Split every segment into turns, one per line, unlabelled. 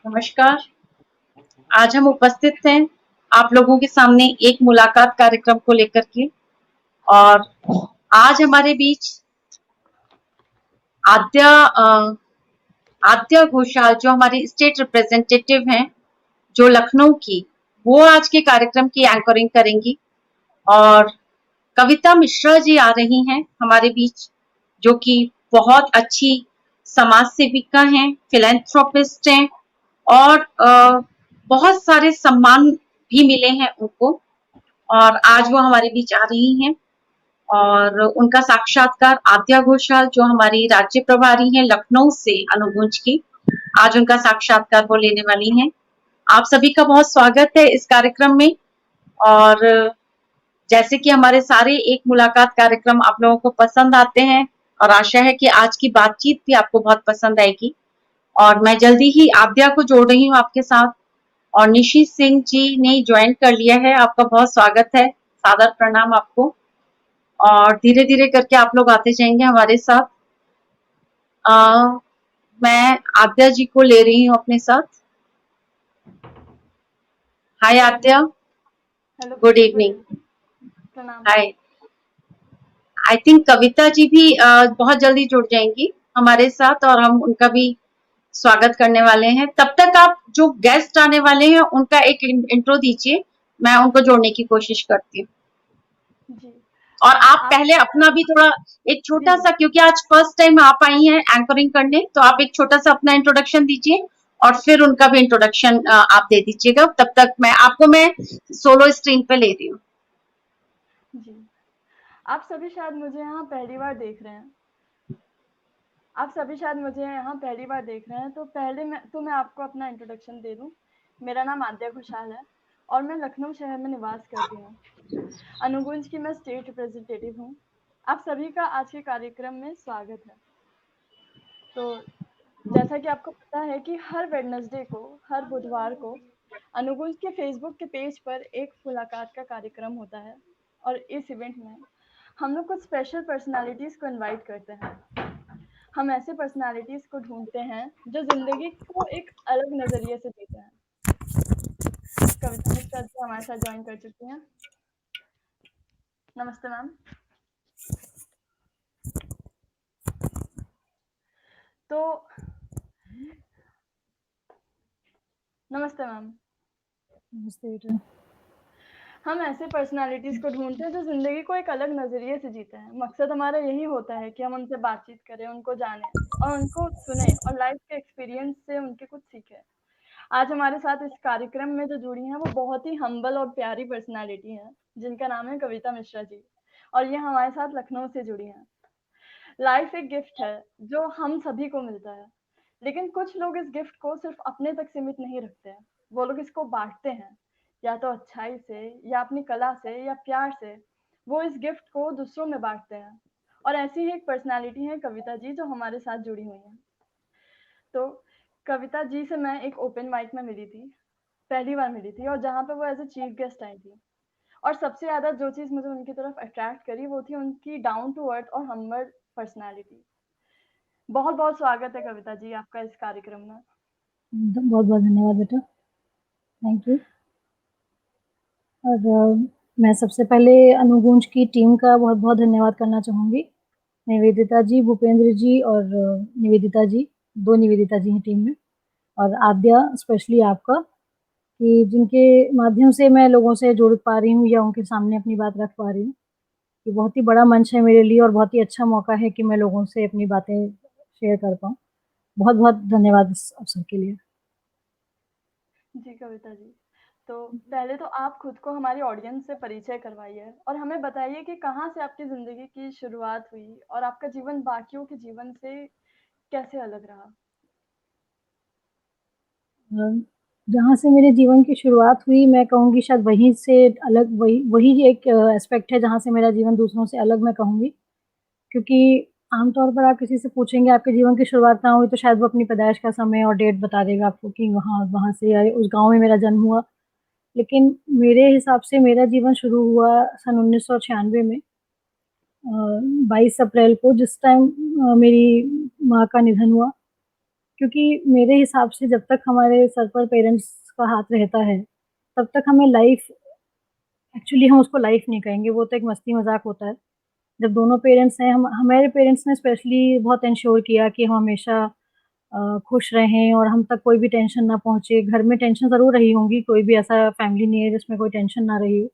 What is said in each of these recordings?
नमस्कार। आज हम उपस्थित हैं आप लोगों के सामने एक मुलाकात कार्यक्रम को लेकर के और आज हमारे बीच आद्या आद्या घोषाल जो हमारी स्टेट रिप्रेजेंटेटिव हैं जो लखनऊ की, वो आज के कार्यक्रम की एंकरिंग करेंगी और कविता मिश्रा जी आ रही हैं हमारे बीच, जो कि बहुत अच्छी समाज सेविका हैं, फिलैंथ्रोपिस्ट हैं और बहुत सारे सम्मान भी मिले हैं उनको और आज वो हमारे बीच आ रही हैं और उनका साक्षात्कार आद्या घोषाल जो हमारी राज्य प्रभारी हैं लखनऊ से अनुगुंज की, आज उनका साक्षात्कार वो लेने वाली हैं। आप सभी का बहुत स्वागत है इस कार्यक्रम में और जैसे कि हमारे सारे एक मुलाकात कार्यक्रम आप लोगों को पसंद आते हैं और आशा है कि आज की बातचीत भी आपको बहुत पसंद आएगी और मैं जल्दी ही आद्या को जोड़ रही हूँ आपके साथ और निशी सिंह जी ने ज्वाइन कर लिया है। आपका बहुत स्वागत है, सादर प्रणाम आपको और धीरे धीरे करके आप लोग आते जाएंगे हमारे साथ। मैं आद्या जी को ले रही हूँ अपने साथ। हाय आद्या,
हेलो,
गुड इवनिंग।
प्रणाम।
हाय। आई थिंक कविता जी भी बहुत जल्दी जुड़ जाएंगी हमारे साथ और हम उनका भी स्वागत करने वाले हैं। तब तक आप जो गेस्ट आने वाले हैं उनका एक इंट्रो दीजिए, मैं उनको जोड़ने की कोशिश करती हूँ
जी,
और आप
आप
पहले अपना भी थोड़ा एक छोटा
जी,
सा, क्योंकि आज फर्स्ट टाइम आप आई हैं एंकरिंग करने, तो आप एक छोटा सा अपना इंट्रोडक्शन दीजिए और फिर उनका भी इंट्रोडक्शन आप दे दीजिएगा। तब तक मैं सोलो स्ट्रीम पे ले रही हूँ।
जी। आप सभी शायद मुझे यहाँ पहली बार देख रहे हैं। तो मैं आपको अपना इंट्रोडक्शन दे दूँ। मेरा नाम आद्या घोषाल है और मैं लखनऊ शहर में निवास करती हूँ। अनुगुंज की मैं स्टेट रिप्रेजेंटेटिव हूँ। आप सभी का आज के कार्यक्रम में स्वागत है। तो जैसा कि आपको पता है कि हर वेडनेसडे को, हर बुधवार को अनुगुंज के फेसबुक के पेज पर एक मुलाकात का कार्यक्रम होता है और इस इवेंट में हम लोग कुछ स्पेशल पर्सनालिटीज को इनवाइट करते हैं। हम ऐसे पर्सनालिटीज को ढूंढते हैं जो जिंदगी को एक अलग नजरिए से जीते हैं। कविता मिश्रा जी हमारे साथ ज्वाइन कर चुकी हैं। नमस्ते मैम। तो नमस्ते मैम।
नमस्ते बेटा।
हम ऐसे पर्सनालिटीज को ढूंढते हैं जो जिंदगी को एक अलग नजरिए से जीते हैं। मकसद हमारा यही होता है कि हम उनसे बातचीत करें, उनको जानें और उनको सुने और लाइफ के एक्सपीरियंस से उनके कुछ सीखें। आज हमारे साथ इस कार्यक्रम में जो जुड़ी हैं वो बहुत ही हम्बल और प्यारी पर्सनालिटी हैं जिनका नाम है कविता मिश्रा जी और ये हमारे साथ लखनऊ से जुड़ी हैं। लाइफ एक गिफ्ट है जो हम सभी को मिलता है, लेकिन कुछ लोग इस गिफ्ट को सिर्फ अपने तक सीमित नहीं रखते हैं। वो लोग इसको बांटते हैं, या तो अच्छाई से या अपनी कला से या प्यार से वो इस गिफ्ट को दूसरों में बांटते हैं। और ऐसी ही एक पर्सनालिटी है कविता जी जो हमारे साथ जुड़ी हुई हैं। तो कविता जी से मैं एक ओपन माइक में मिली थी, पहली बार मिली थी, और जहाँ पे वो एज ए चीफ गेस्ट आई थी। और सबसे ज्यादा जो चीज मुझे उनकी तरफ अट्रैक्ट करी वो थी उनकी डाउन टू अर्थ और हम्बल पर्सनालिटी। बहुत बहुत स्वागत है कविता जी आपका इस कार्यक्रम में।
बहुत बहुत धन्यवाद बेटा, थैंक यू। और मैं सबसे पहले अनुगुंज की टीम का बहुत बहुत धन्यवाद करना चाहूँगी। निवेदिता जी, भूपेंद्र जी और निवेदिता जी, 2 निवेदिता जी हैं टीम में, और आद्या स्पेशली आपका, कि जिनके माध्यम से मैं लोगों से जुड़ पा रही हूँ या उनके सामने अपनी बात रख पा रही हूँ। ये बहुत ही बड़ा मंच है मेरे लिए और बहुत ही अच्छा मौका है कि मैं लोगों से अपनी बातें शेयर कर पाऊँ। बहुत-बहुत धन्यवाद इस अवसर के लिए।
जी कविता जी, तो पहले तो आप खुद को हमारी ऑडियंस से परिचय करवाइए और हमें बताइए कि कहाँ से आपकी जिंदगी की शुरुआत हुई और आपका जीवन बाकियों के जीवन से कैसे अलग रहा।
जहाँ से मेरे जीवन की शुरुआत हुई, मैं कहूँगी शायद वहीं से अलग, वही वही एक एस्पेक्ट है जहाँ से मेरा जीवन दूसरों से अलग मैं कहूँगी। क्योंकि आमतौर पर आप किसी से पूछेंगे आपके जीवन की शुरुआत कहाँ हुई, तो शायद वो अपनी पैदाइश का समय और डेट बता देगा आपको कि वहाँ वहाँ से या उस गाँव में मेरा जन्म हुआ। लेकिन मेरे हिसाब से मेरा जीवन शुरू हुआ सन 1996 में, 22 अप्रैल को, जिस टाइम मेरी माँ का निधन हुआ। क्योंकि मेरे हिसाब से जब तक हमारे सर पर पेरेंट्स का हाथ रहता है, तब तक हमें लाइफ़ एक्चुअली हम उसको लाइफ़ नहीं कहेंगे, वो तो एक मस्ती-मज़ाक होता है। जब दोनों पेरेंट्स हैं हम हमारे पेरेंट्स ने स्पेशली बहुत एन्श्योर किया कि हम हमेशा खुश रहें और हम तक कोई भी टेंशन ना पहुँचे। घर में टेंशन ज़रूर रही होंगी, कोई भी ऐसा फैमिली नहीं है जिसमें कोई टेंशन ना रही हो।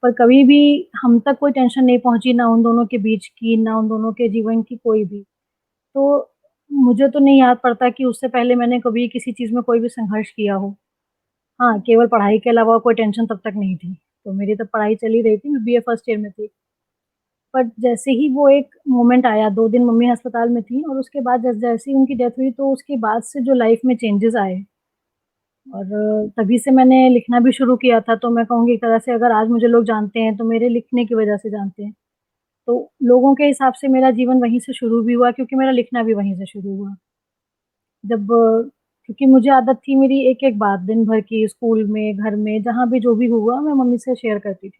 पर कभी भी हम तक कोई टेंशन नहीं पहुँची, ना उन दोनों के बीच की, ना उन दोनों के जीवन की कोई भी। तो मुझे तो नहीं याद पड़ता कि उससे पहले मैंने कभी किसी चीज़ में कोई भी संघर्ष किया हो। हाँ, केवल पढ़ाई के अलावा कोई टेंशन तब तक नहीं थी। तो मेरी तब पढ़ाई चल ही रही थी, मैं बीए फर्स्ट ईयर में थी। बट जैसे ही वो एक मोमेंट आया, 2 दिन मम्मी अस्पताल में थी और उसके बाद जैसे ही उनकी डेथ हुई तो उसके बाद से जो लाइफ़ में चेंजेज़ आए और तभी से मैंने लिखना भी शुरू किया था। तो मैं कहूँगी एक तरह से अगर आज मुझे लोग जानते हैं, तो मेरे लिखने की वज़ह से जानते हैं। तो लोगों के हिसाब से मेरा जीवन वहीं से शुरू भी हुआ क्योंकि मेरा लिखना भी वहीं से शुरू हुआ। जब क्योंकि मुझे आदत थी मेरी एक-एक बात दिन भर की स्कूल में, घर में, जहाँ भी जो भी हुआ मैं मम्मी से शेयर करती थी।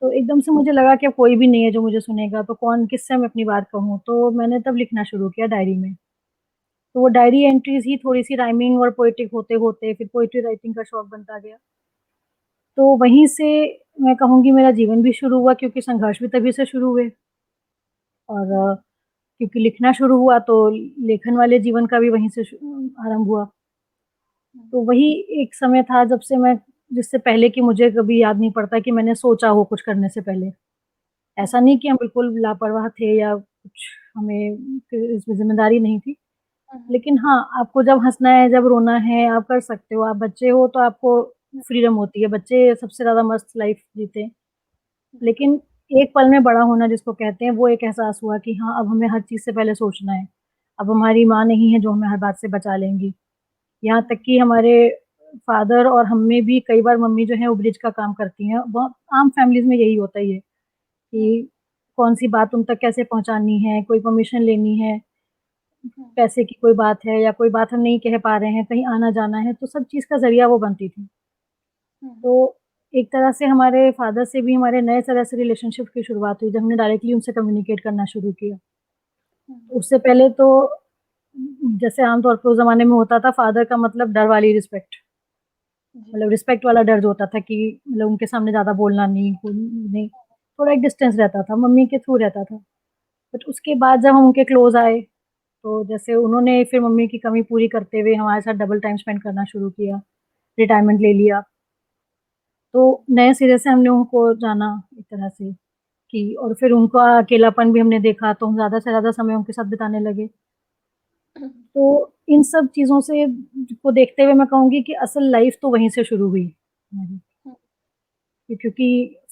तो एकदम से मुझे लगा कि अब कोई भी नहीं है जो मुझे सुनेगा, तो कौन किससे मैं अपनी बात कहूँ? तो मैंने तब लिखना शुरू किया डायरी में। तो वो डायरी एंट्रीज़ ही थोड़ी-सी राइमिंग और पोएटिक होते-होते फिर पोएट्री राइटिंग का शौक बनता गया। तो वहीं से मैं कहूँगी मेरा जीवन भी शुरू हुआ क्योंकि संघर्ष भी तभी से शुरू हुए और क्योंकि लिखना शुरू हुआ तो लेखन वाले जीवन का भी वहीं से आरंभ हुआ। तो वही एक समय था जब से मैं जिससे पहले कि मुझे कभी याद नहीं पड़ता कि मैंने सोचा हो कुछ करने से पहले। ऐसा नहीं कि हम बिल्कुल लापरवाह थे या कुछ हमें इसमें ज़िम्मेदारी नहीं थी। लेकिन हाँ, आपको जब हँसना है, जब रोना है, आप कर सकते हो। आप बच्चे हो तो आपको फ्रीडम होती है। बच्चे सबसे ज़्यादा मस्त लाइफ़ जीते हैं। लेकिन एक पल में बड़ा होना जिसको कहते हैं, वो एक एहसास हुआ कि हाँ, अब हमें हर चीज़ से पहले सोचना है। अब हमारी माँ नहीं है जो हमें हर बात से बचा लेंगी। यहाँ तक कि हमारे फादर और हम में भी कई बार मम्मी जो है वो ब्रिज का काम करती हैं। बहुत आम फैमिलीज़ में यही होता ही है कि कौन-सी बात उन तक कैसे पहुँचानी है, कोई परमिशन लेनी है, पैसे की कोई बात है या कोई बात हम नहीं कह पा रहे हैं, कहीं आना-जाना है, तो सब चीज़ का ज़रिया वो बनती थी। तो एक तरह से हमारे फादर से भी हमारे नए तरह से रिलेशनशिप की शुरुआत हुई, जब हमने डायरेक्टली उनसे कम्युनिकेट करना शुरू किया। उससे पहले तो जैसे आम तौर पे उस ज़माने में होता था, फादर का मतलब डर वाली रिस्पेक्ट, मतलब रिस्पेक्ट वाला डर जो होता था कि मतलब उनके सामने ज़्यादा बोलना नहीं, नहीं, थोड़ा एक डिस्टेंस रहता था, मम्मी के थ्रू रहता था। बट उसके बाद जब हम उनके क्लोज़ आए, तो जैसे उन्होंने फिर मम्मी की कमी पूरी करते हुए हमारे साथ डबल टाइम स्पेंड करना शुरू किया, रिटायरमेंट ले लिया। तो नए सिरे से हमने उनको जाना एक तरह से कि और फिर उनका अकेलापन भी हमने देखा, तो हम ज़्यादा से ज़्यादा समय उनके साथ बिताने लगे। तो इन सब चीज़ों से को देखते हुए मैं कहूँगी कि असल लाइफ़ तो वहीं से शुरू हुई हमारी। क्योंकि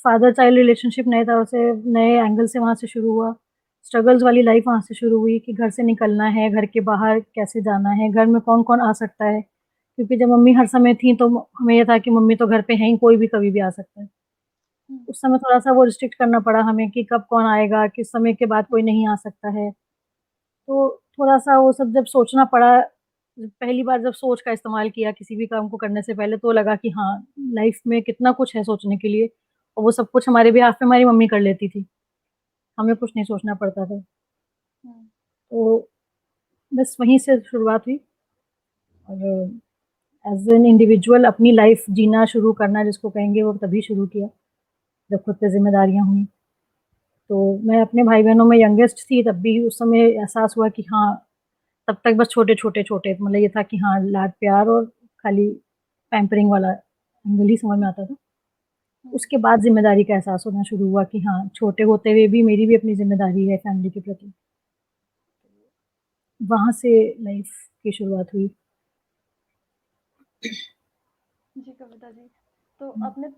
फादर चाइल्ड रिलेशनशिप नए तरह से नए एंगल से वहाँ से शुरू हुआ। स्ट्रगल्स वाली लाइफ़ वहाँ से शुरू हुई कि घर से निकलना है, घर के बाहर कैसे जाना है, घर में कौन-कौन आ सकता है। क्योंकि जब मम्मी हर समय थीं तो हमें ये था कि मम्मी तो घर पे हैं ही, कोई भी कभी भी आ सकता है। उस समय थोड़ा-सा वो रिस्ट्रिक्ट करना पड़ा हमें कि कब कौन आएगा, किस समय के बाद कोई नहीं आ सकता है। तो थोड़ा-सा वो सब जब सोचना पड़ा, पहली बार जब सोच का इस्तेमाल किया किसी भी काम को करने से पहले तो लगा कि हाँ, लाइफ़ में कितना कुछ है सोचने के लिए और वो सब कुछ हमारे बिहाफ़ पे हमारी मम्मी कर लेती थी। हमें कुछ नहीं सोचना पड़ता था। तो बस वहीं से शुरुआत हुई और एज़ एन इंडिविजुअल अपनी लाइफ़ जीना शुरू करना जिसको कहेंगे वो तभी शुरू किया, जब खुद पे ज़िम्मेदारियाँ हुई। तो मैं अपने भाई-बहनों में यंगेस्ट थी तब भी उस समय एहसास हुआ कि हाँ, तब तक बस छोटे-छोटे मतलब ये था कि हाँ, लाड-प्यार और खाली पैम्परिंग वाला एंगल ही समझ में आता था। उसके बाद ज़िम्मेदारी का एहसास होना शुरू हुआ कि हाँ, छोटे होते हुए भी मेरी भी अपनी ज़िम्मेदारी है फैमिली के प्रति। वहाँ से लाइफ़ की शुरुआत हुई।
जी, कविता जी। तो अपने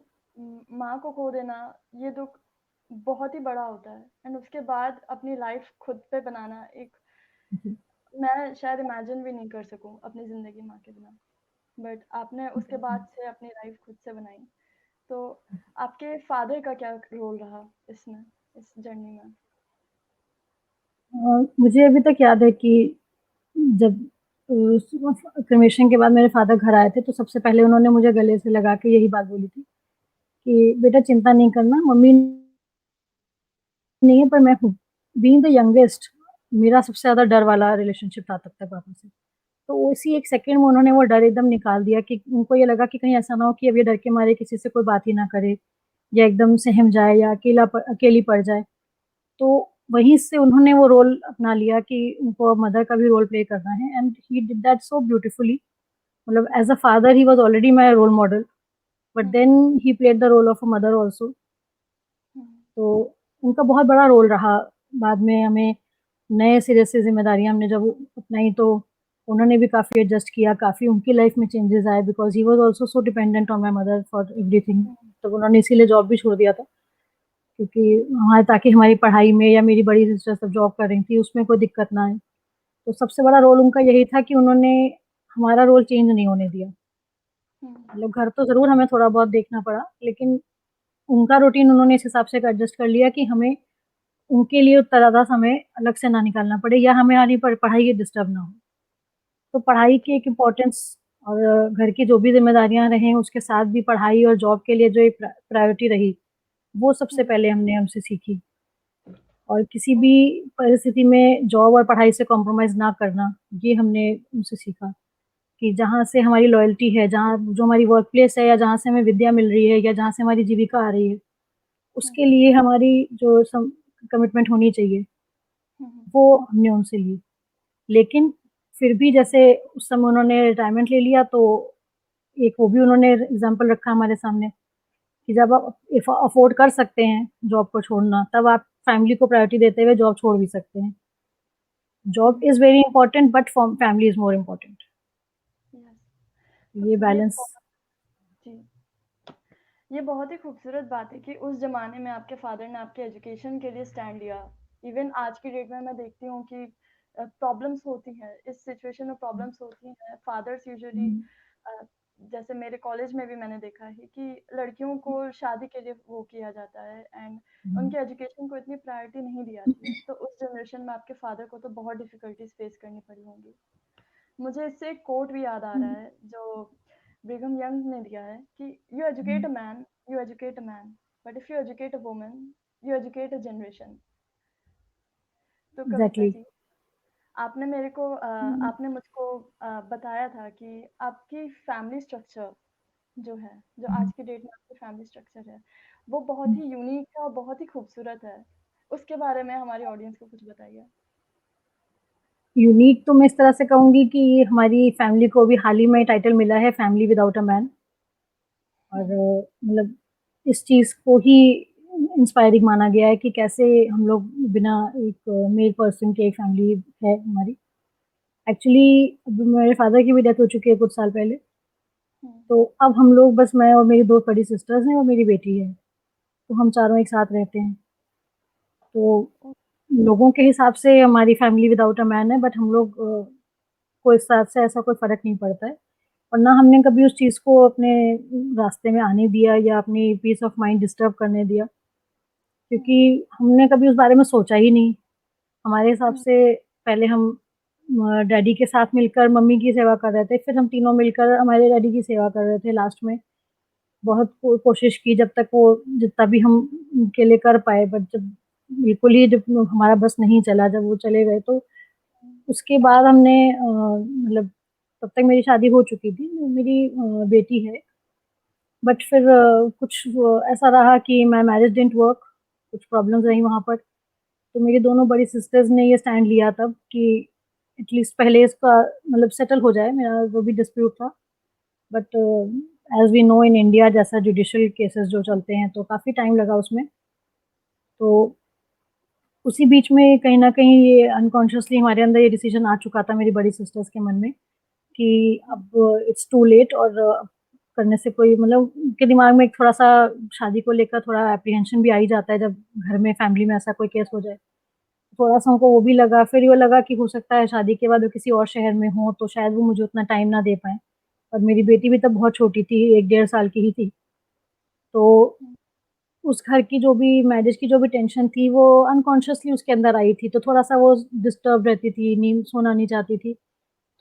माँ को खो देना, ये दुःख बहुत ही बड़ा होता है एंड उसके बाद अपनी लाइफ़ खुद पे बनाना एक
जी।
मैं शायद इमेजिन भी नहीं कर सकूँ अपनी ज़िंदगी माँ के बिना। बट आपने उसके बाद से अपनी लाइफ़ खुद से बनाई। तो आपके फादर का क्या रोल रहा इसमें, इस जर्नी में?
मुझे अभी तक याद है कि जब क्रिमेशन के बाद मेरे फादर घर आए थे, तो सबसे पहले उन्होंने मुझे गले से लगा के यही बात बोली थी कि बेटा चिंता नहीं करना, मम्मी नहीं है पर मैं हूँ। बीइंग द यंगेस्ट मेरा सबसे ज़्यादा डर वाला रिलेशनशिप था तब तक पापा से। तो उसी एक सेकंड में उन्होंने वो डर एकदम निकाल दिया कि उनको ये लगा कि कहीं ऐसा ना हो कि अब ये डर के मारे किसी से कोई बात ही ना करे या एकदम सहम जाए या अकेली पड़ जाए। तो वहीं से उन्होंने वो रोल अपना लिया कि उनको मदर का भी रोल प्ले करना है and he did that so beautifully. मतलब as a father he was already my role model, but
hmm,
then he played the role of a mother also.
Hmm,
तो उनका बहुत बड़ा रोल रहा। बाद में हमें नए सिरे से ज़िम्मेदारियाँ हमने जब अपनाई तो उन्होंने भी काफ़ी एडजस्ट किया, काफ़ी उनकी लाइफ़ में चेंजेज़ आए because he was also so dependent on my mother for everything.
Hmm,
तो उन्होंने इसीलिए जॉब भी छोड़ दिया था क्योंकि हाँ, ताकि हमारी पढ़ाई में या मेरी बड़ी सिस्टर सब जॉब कर रही थी, उसमें कोई दिक्कत ना आए। तो सबसे बड़ा रोल उनका यही था कि उन्होंने हमारा रोल चेंज नहीं होने दिया।
हुँ,
मतलब घर तो ज़रूर हमें थोड़ा बहुत देखना पड़ा, लेकिन उनका रूटीन उन्होंने इस हिसाब से एडजस्ट कर लिया कि हमें उनके लिए ज़्यादा समय अलग से ना निकालना पड़े या हमें हमारी पढ़ाई की डिस्टर्ब ना हो। तो पढ़ाई की एक इम्पोर्टेंस और घर की जो भी ज़िम्मेदारियाँ रहें, उसके साथ भी पढ़ाई और जॉब के लिए जो एक प्रायोरिटी रही, वो सबसे
हुँ,
पहले हमने उनसे सीखी। और किसी भी
ओके,
परिस्थिति में जॉब और पढ़ाई से कॉम्प्रोमाइज़ ना करना, ये हमने उनसे सीखा कि जहाँ से हमारी लॉयल्टी है, जहाँ जो हमारी वर्क प्लेस है या जहाँ से हमें विद्या मिल रही है या जहाँ से हमारी जीविका आ रही है,
हुँ,
उसके लिए हमारी जो सम कमिटमेंट होनी चाहिए,
हुँ, हुँ,
वो हमने उनसे ली। लेकिन फिर भी जैसे उस समय उन्होंने रिटायरमेंट ले लिया तो एक वो भी उन्होंने एग्ज़ाम्पल रखा हमारे सामने कि जब आप इफ अफ़ोर्ड कर सकते हैं जॉब को छोड़ना, तब आप फैमिली को प्रायोरिटी देते हुए जॉब छोड़ भी सकते हैं। Job
hmm,
is very important but for family is more important.
Yes.
ये
तो ये
बैलेंस।
बहुत जी, ये बहुत ही खूबसूरत बात है कि उस ज़माने में आपके फ़ादर ने आपके एजुकेशन के लिए स्टैंड लिया। इवन आज की डेट में मैं देखती हूँ कि प्रॉब्लम्स होती हैं, इस सिचुएशन में प्रॉब्लम्स होती हैं। फादर्स यूजुअली
हुँ,
अ, जैसे मेरे कॉलेज में भी मैंने देखा है कि लड़कियों को शादी के लिए वो किया जाता है एंड
हुँ,
उनके एजुकेशन को इतनी प्रायोरिटी नहीं दी जाती है। तो उस जनरेशन में आपके फादर को तो बहुत डिफ़िकल्टीज़ फेस करनी पड़ी होंगी। मुझे इससे एक कोट भी याद आ
हुँ,
रहा है जो ब्रिघम यंग ने दिया है कि you educate a man but if you educate a woman you educate a generation. तो कविता
एग्ज़ैक्टली।
जी, आपने मेरे को
हुँ,
आपने मुझको बताया था कि आपकी फैमिली स्ट्रक्चर जो है, जो
हुँ,
आज की डेट में आपकी फैमिली स्ट्रक्चर है, वो बहुत
हुँ।
ही यूनिक है और बहुत ही खूबसूरत है। उसके बारे में हमारी ऑडियंस को कुछ बताइए।
यूनिक तो मैं इस तरह से कहूँगी कि हमारी फैमिली को अभी हाल ही में टाइटल मिला है फैमिली विदाउट अ मैन। और
हुँ,
मतलब इस चीज़ को ही इंस्पायरिंग माना गया है कि कैसे हम लोग बिना एक मेल पर्सन के एक फैमिली है हमारी। एक्चुअली अब मेरे फादर की भी डेथ हो चुकी है कुछ साल पहले,
हुँ,
तो अब हम लोग बस मैं और मेरी 2 बड़ी सिस्टर्स हैं और मेरी बेटी है, तो हम चारों एक साथ रहते हैं। तो
ओ
लोगों के हिसाब से हमारी फैमिली विदाउट अ मैन है बट हम लोग को इस हिसाब से ऐसा कोई फ़र्क नहीं पड़ता है और ना हमने कभी उस चीज़ को अपने रास्ते में आने दिया या अपनी पीस ऑफ माइंड डिस्टर्ब करने दिया,
हुँ,
क्योंकि हमने कभी उस बारे में सोचा ही नहीं। हमारे हिसाब
हुँ,
से पहले हम डैडी के साथ मिलकर मम्मी की सेवा कर रहे थे, फिर हम तीनों मिलकर हमारे डैडी की सेवा कर रहे थे लास्ट में। बहुत कोशिश की जब तक वो जितना भी हम उनके लिए कर पाए बट जब बिल्कुल ही जब हमारा बस नहीं चला, जब वो चले गए तो
हुँ,
उसके बाद हमने मतलब तब तक मेरी शादी हो चुकी थी, मेरी बेटी है। बट फिर कुछ वो ऐसा रहा कि माय मैरिज डिडन्ट वर्क, कुछ प्रॉब्लम्स रही वहाँ पर। तो मेरी दोनों बड़ी सिस्टर्स ने ये स्टैंड लिया तब कि एटलीस्ट पहले इसका मतलब सेटल हो जाए, मेरा जो भी डिस्प्यूट था। But as we know in India जैसा जुडिशियल केसेस जो चलते हैं तो काफ़ी टाइम लगा उसमें। तो उसी बीच में कहीं न कहीं ये अनकॉन्शियसली हमारे अंदर ये डिसीज़न आ चुका था मेरी बड़ी सिस्टर्स के मन में कि
हुँ,
अब इट्स टू लेट और करने से कोई मतलब उनके दिमाग में एक थोड़ा-सा शादी को लेकर थोड़ा एप्रीहेंशन भी आ ही जाता है जब घर में फैमिली में ऐसा कोई केस हो जाए। थोड़ा-सा उनको वो भी लगा, फिर ये लगा कि हो सकता है शादी के बाद वो किसी और शहर में हों, तो शायद वो मुझे उतना टाइम ना दे पाएँ और मेरी बेटी भी तब बहुत छोटी थी, 1 डेढ़ साल की ही थी। तो
हुँ,
उस घर की जो भी मैरिज की जो भी टेंशन थी, वो अनकॉन्शियसली उसके अंदर आई थी, तो थोड़ा-सा वो डिस्टर्ब रहती थी, नींद सोना नहीं चाहती थी।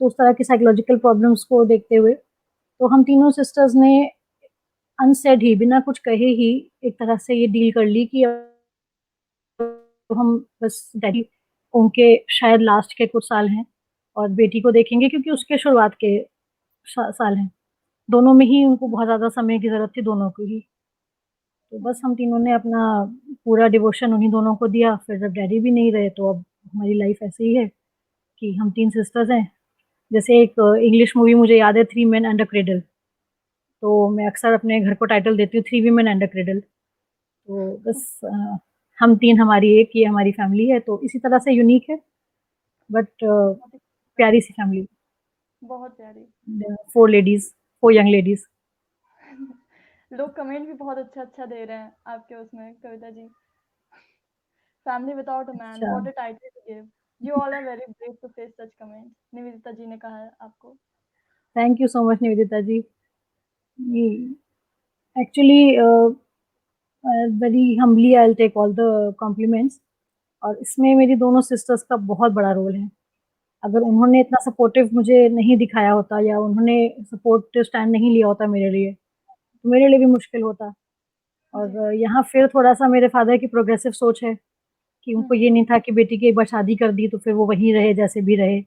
तो उस तरह की साइकोलॉजिकल प्रॉब्लम्स को देखते हुए, तो हम तीनों सिस्टर्स ने अनसेड ही, बिना कुछ कहे ही एक तरह से ये डील कर ली कि अब हम बस डैडी उनके शायद लास्ट के कुछ साल हैं और बेटी को देखेंगे क्योंकि उसके शुरुआत के साल हैं। दोनों में ही उनको बहुत ज़्यादा समय की ज़रूरत थी दोनों को ही। तो बस हम तीनों ने अपना पूरा डिवोशन उन्हीं दोनों को दिया। फिर जब डैडी भी नहीं रहे तो अब हमारी लाइफ ऐसे ही है कि हम 3 सिस्टर्स हैं। जैसे एक इंग्लिश मूवी मुझे याद है, three main and a cradle. तो मैं अक्सर अपने घर को टाइटल देती हूँ three women and a cradle. तो बस हम 3 हमारी एक ये हमारी फैमिली है, तो इसी तरह से यूनिक है बट
बहुत ही
प्यारी सी फैमिली।
बहुत प्यारी।
4 लेडीज़, 4 यंग लेडीज़।
लोग कमेंट भी बहुत अच्छा-अच्छा दे रहे हैं आपके उसमें Kavita ji. Family without a man,
अच्छा,
what a title to give. You all are very brave to face such comments. Nivedita ji ने कहा है आपको।
Thank you so much Nivedita ji. ये actually very humbly I will take all the compliments और इसमें मेरी दोनों सिस्टर्स का बहुत बड़ा रोल है। अगर उन्होंने इतना सपोर्टिव मुझे नहीं दिखाया होता या उन्होंने सपोर्टिव स्टैंड नहीं लिया होता मेरे लिए, तो मेरे लिए भी मुश्किल होता।
जी।
और यहाँ फिर थोड़ा-सा मेरे फादर की प्रोग्रेसिव सोच है कि
हुँ,
उनको ये नहीं था कि बेटी की एक बार शादी कर दी तो फिर वो वहीं रहे जैसे भी रहे।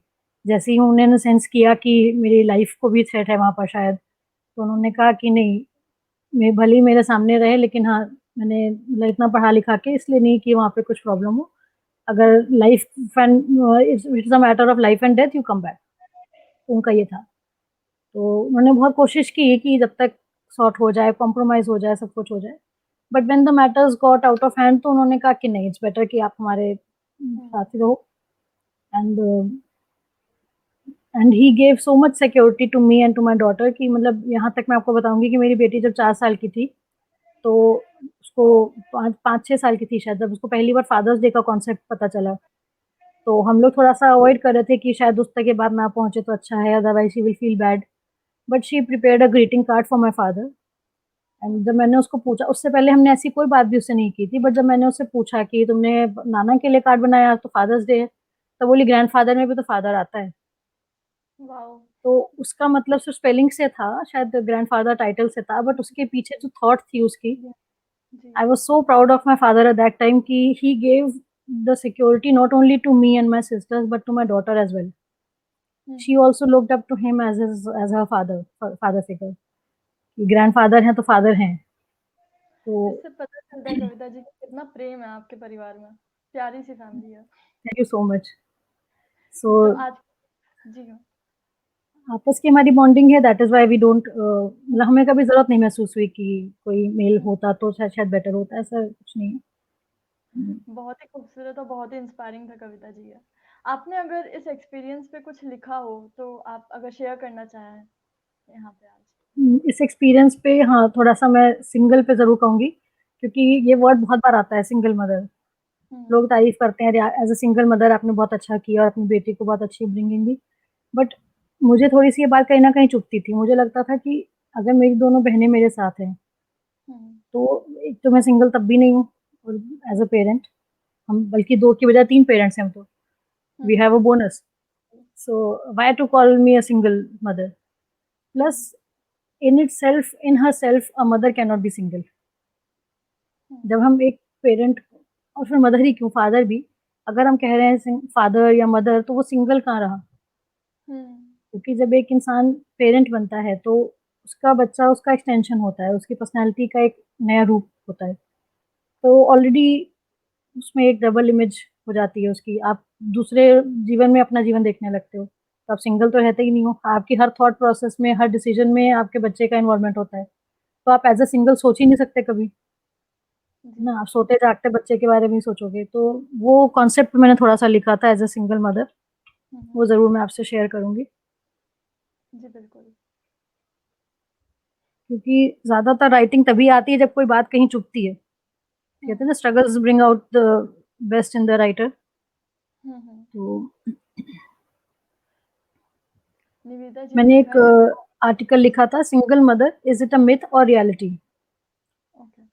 जैसे ही उन्होंने सेंस किया कि मेरी लाइफ़ को भी थ्रेट है वहाँ पर शायद, तो उन्होंने
हुँ,
कहा कि नहीं, मैं भले ही मेरे सामने रहे लेकिन हाँ, मैंने मतलब इतना पढ़ा-लिखा के इसलिए नहीं कि वहाँ पे कुछ प्रॉब्लम हो। अगर life and it's a matter of life and death, you come back. उनका ये था। तो उन्होंने बहुत कोशिश की कि जब तक सॉर्ट हो जाए, कॉम्प्रोमाइज़ हो जाए, सब कुछ हो जाए। But when the matters got out of hand तो उन्होंने कहा कि नहीं, इट्स बेटर कि आप हमारे
हुँ,
साथ ही रहो। And and he gave so much security to me and to my daughter कि मतलब यहाँ तक मैं आपको बताऊँगी कि मेरी बेटी जब 4 साल की थी, तो उसको 5-6 साल की थी शायद, जब उसको पहली बार फादर्स डे का कॉन्सेप्ट पता चला। तो हम लोग थोड़ा-सा अवॉइड कर रहे थे कि शायद उस तक ये बात ना पहुँचे तो अच्छा है, otherwise she will feel bad. But she prepared a greeting card for my father and जब
ओके।
मैंने उसको पूछा, उससे पहले हमने ऐसी कोई बात भी उससे नहीं की थी, बट जब मैंने उससे पूछा कि तुमने नाना के लिए कार्ड बनाया, आज तो फादर्स डे है, तो बोली ग्रैंडफ़ादर में भी तो फादर आता है।
वॉव!
तो उसका मतलब सिर्फ़ स्पेलिंग से था, शायद ग्रैंडफ़ादर टाइटल से था, बट उसके पीछे जो थॉट थी उसकी,
जी, जी।
I was so proud of my father at that time कि he gave the security not only to me and my sisters but to my daughter as well.
Hmm,
she
hmm.
Also looked up to him as her father figure. Grandfather हैं तो father हैं। तो
इससे पता चलता है कविता जी कि कितना प्रेम है आपके परिवार में। प्यारी-सी फैमिली है।
Thank you so much. So
जो आज जी हाँ।
आपस की हमारी बॉन्डिंग है, that is why we don't मतलब हमें कभी ज़रूरत नहीं महसूस हुई कि कोई मेल
हुँ,
होता तो शायद शायद बेटर होता, ऐसा कुछ नहीं है। हुँ,
बहुत ही खूबसूरत और बहुत ही इंस्पायरिंग था कविता जी ये। आपने अगर इस एक्सपीरियंस पे कुछ लिखा हो, तो आप अगर शेयर करना चाहें यहाँ पे आज?
इस एक्सपीरियंस पे हाँ, थोड़ा-सा मैं सिंगल पे ज़रूर कहूँगी क्योंकि ये वर्ड बहुत बार आता है सिंगल मदर।
हुँ,
लोग तारीफ़ करते हैं, अरे एज़ अ सिंगल मदर आपने बहुत अच्छा किया और अपनी बेटी को बहुत अच्छी अपब्रिंगिंग दी। बट मुझे थोड़ी-सी ये बात कहीं न कहीं चुभती थी। मुझे लगता था कि अगर मेरी दोनों बहनें मेरे साथ हैं,
हुँ,
तो एक तो मैं सिंगल तब भी नहीं हूँ और एज़ अ पेरेंट हम बल्कि 2 की बजाय 3 पेरेंट्स हैं हम तो।
Hmm,
we
hmm.
Have a bonus. So why to call me a single mother?
Hmm,
Plus, in itself, in herself, a mother cannot be single.
हुँ,
जब हम एक पेरेंट और फिर मदर ही क्यों फादर भी, अगर हम कह रहे हैं फादर या मदर तो वो सिंगल कहाँ रहा?
हुँ,
क्योंकि जब एक इंसान पेरेंट बनता है तो उसका बच्चा उसका एक्सटेंशन होता है, उसकी पर्सनैलिटी का एक नया रूप होता है। तो ऑलरेडी उसमें एक डबल इमेज हो जाती है उसकी, आप दूसरे जीवन में अपना जीवन देखने लगते हो। तो आप सिंगल तो रहते ही नहीं हो, आपकी हर थॉट प्रोसेस में, हर डिसीज़न में आपके बच्चे का इन्वॉल्वमेंट होता है। तो आप एज़ अ सिंगल सोच ही नहीं सकते कभी,
जी।
ना आप सोते-जागते बच्चे के बारे में ही सोचोगे। तो वो कॉन्सेप्ट मैंने थोड़ा-सा लिखा था एज़ अ सिंगल मदर,
हुँ, हुँ।
वो ज़रूर मैं आपसे शेयर करूँगी।
जी, बिल्कुल।
क्योंकि ज़्यादातर राइटिंग तभी आती है जब कोई बात कहीं चुभती है। कहते हैं
हुँ,
ना struggles bring out the best in the writer.
Hmm, हुँ।
तो
निवेदा जी ने
मैंने
लिखा
एक
है जब
आर्टिकल लिखा था single mother is it a myth or reality?
Okay.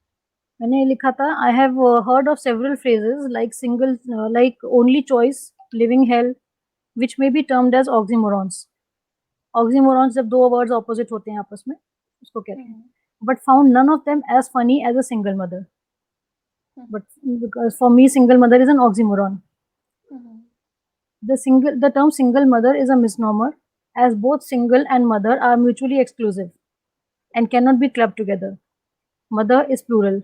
मैंने लिखा था I have heard of several phrases like single like only choice, living hell, which may be termed as oxymorons. Oxymorons जब 2 वर्ड्स अपोज़िट होते हैं आपस में, उसको
हुँ,
कहते हैं।
Hmm,
but found none of them as funny as a single mother.
Hmm,
but because for me single mother is an oxymoron.
Hmm, hmm.
The term single mother is a misnomer, as both single and mother are mutually exclusive and cannot be clubbed together. Mother is plural.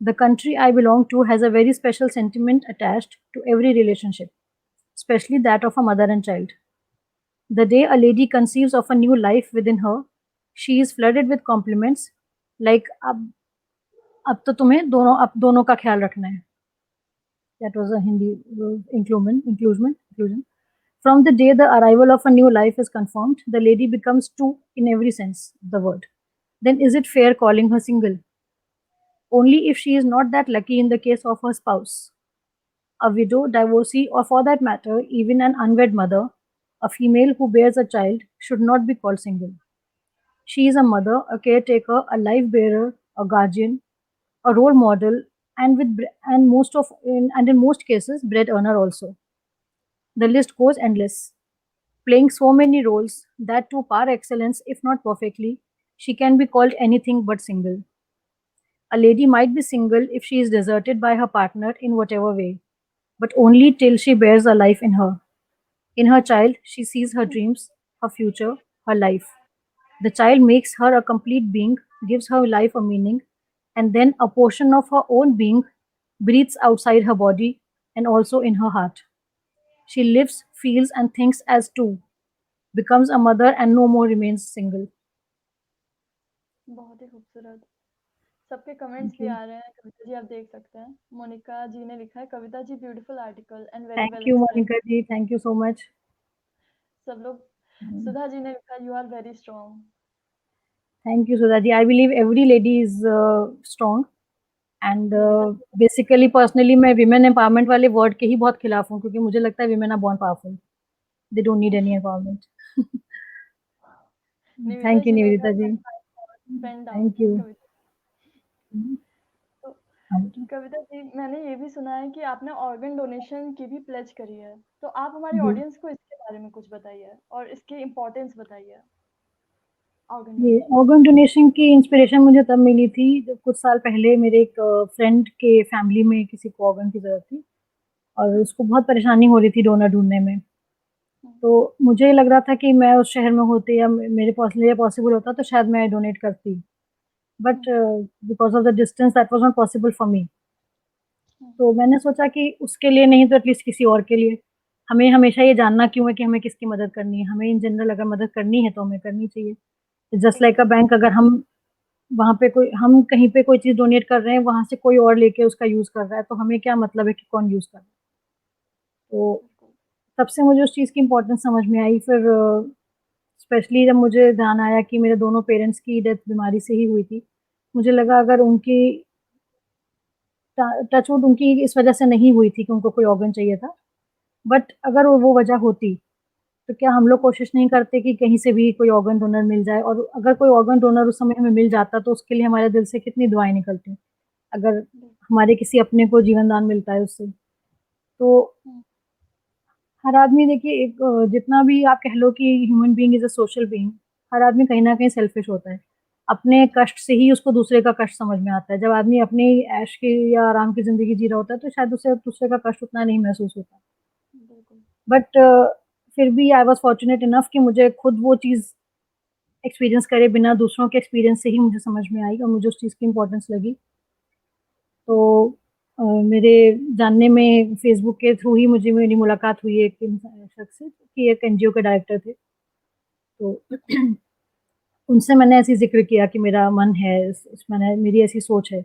The country I belong to has a very special sentiment attached to every relationship, especially that of a mother and child. The day a lady conceives of a new life within her, she is flooded with compliments like अब तो तुम्हें दोनों का ख्याल रखना है. That was a Hindi inclusion. From the day the arrival of a new life is confirmed, the lady becomes two in every sense of the word. Then is it fair calling her single? Only if she is not that lucky in the case of her spouse. A widow, divorcee, or for that matter, even an unwed mother, a female who bears a child, should not be called single. She is a mother, a caretaker, a life bearer, a guardian, a role model, and in most cases, bread earner also. The list goes endless. Playing so many roles that to par excellence, if not perfectly, she can be called anything but single. A lady might be single if she is deserted by her partner in whatever way, but only till she bears a life in her. In her child, she sees her dreams, her future, her life. The child makes her a complete being, gives her life a meaning, and then a portion of her own being breathes outside her body and also in her heart. She lives, feels, and thinks as two, becomes a mother, and no more remains single.
बहुत ही खूबसूरत। सबके comments भी आ रहे हैं, कविता जी आप देख सकते हैं। मोनिका जी ने लिखा है, Kavita ji beautiful article and very
Thank
well
you,
explained.
Monica ji. Thank you so much.
सब लोग, सुधा जी ने लिखा, you are very strong.
Thank you, Sudha ji. I believe every lady is strong. And basically personally मैं women empowerment वाले word के ही बहुत खिलाफ हूँ, क्योंकि मुझे लगता है women are born powerful, they don't need any empowerment. Thank you Nivedita ji. Thank you.
तो कविता जी, मैंने ये भी सुना है कि आपने ऑर्गन डोनेशन की भी प्लेज करी है, तो आप हमारी ऑडियंस को इसके बारे में कुछ बताइए और इसकी इम्पोर्टेंस बताइए।
ऑर्गन डोनेशन की इंस्पिरेशन मुझे तब मिली थी जब कुछ साल पहले मेरे एक फ्रेंड के फैमिली में किसी को ऑर्गन की जरूरत थी और उसको बहुत परेशानी हो रही थी डोनर ढूंढने में. तो मुझे लग रहा था कि मैं उस शहर में होती या मेरे लिए पॉसिबल होता तो शायद मैं डोनेट करती, but because of the distance that was not possible for me. तो मैंने सोचा कि उसके लिए नहीं तो एटलीस्ट किसी और के लिए. हमें हमेशा ये जानना क्यों है कि हमें किसकी मदद करनी है. हमें इन जनरल अगर मदद करनी है तो हमें करनी चाहिए. जस्ट लाइक अ बैंक, अगर हम वहाँ पे हम कहीं पे कोई चीज़ डोनेट कर रहे हैं, वहाँ से कोई और लेके उसका यूज़ कर रहा है, तो हमें क्या मतलब है कि कौन यूज़ कर रहा है. तो तब से मुझे उस चीज़ की इम्पोर्टेंस समझ में आई. फिर स्पेशली जब मुझे ध्यान आया कि मेरे दोनों पेरेंट्स की डेथ बीमारी से ही हुई थी, मुझे लगा अगर उनकी टचवुड उनकी इस वजह से नहीं हुई थी कि उनको कोई ऑर्गन चाहिए था, बट अगर वो वजह होती तो क्या हम लोग कोशिश नहीं करते कि कहीं से भी कोई ऑर्गन डोनर मिल जाए. और अगर कोई ऑर्गन डोनर उस समय हमें मिल जाता तो उसके लिए हमारे दिल से कितनी दुआएं निकलती अगर हमारे किसी अपने को जीवन दान मिलता है उससे. तो हर आदमी देखिए, एक जितना भी आप कह लो कि human being is a social being, हर आदमी कहीं ना कहीं सेल्फिश होता है. अपने कष्ट से ही उसको दूसरे का कष्ट समझ में आता है. जब आदमी अपनी ऐश की या आराम की जिंदगी जी रहा होता है तो शायद उसे दूसरे का कष्ट उतना नहीं महसूस होता. बट फिर भी आई वॉज फॉर्चुनेट इनफ कि मुझे खुद वो चीज़ एक्सपीरियंस करे बिना दूसरों के एक्सपीरियंस से ही मुझे समझ में आई और मुझे उस चीज़ की इम्पोर्टेंस लगी. तो मेरे जानने में फेसबुक के थ्रू ही मुझे मेरी मुलाकात हुई एक शख्स से कि एक एनजीओ के डायरेक्टर थे. तो उनसे मैंने ऐसी जिक्र किया कि मेरा मन है, मैंने मेरी ऐसी सोच है,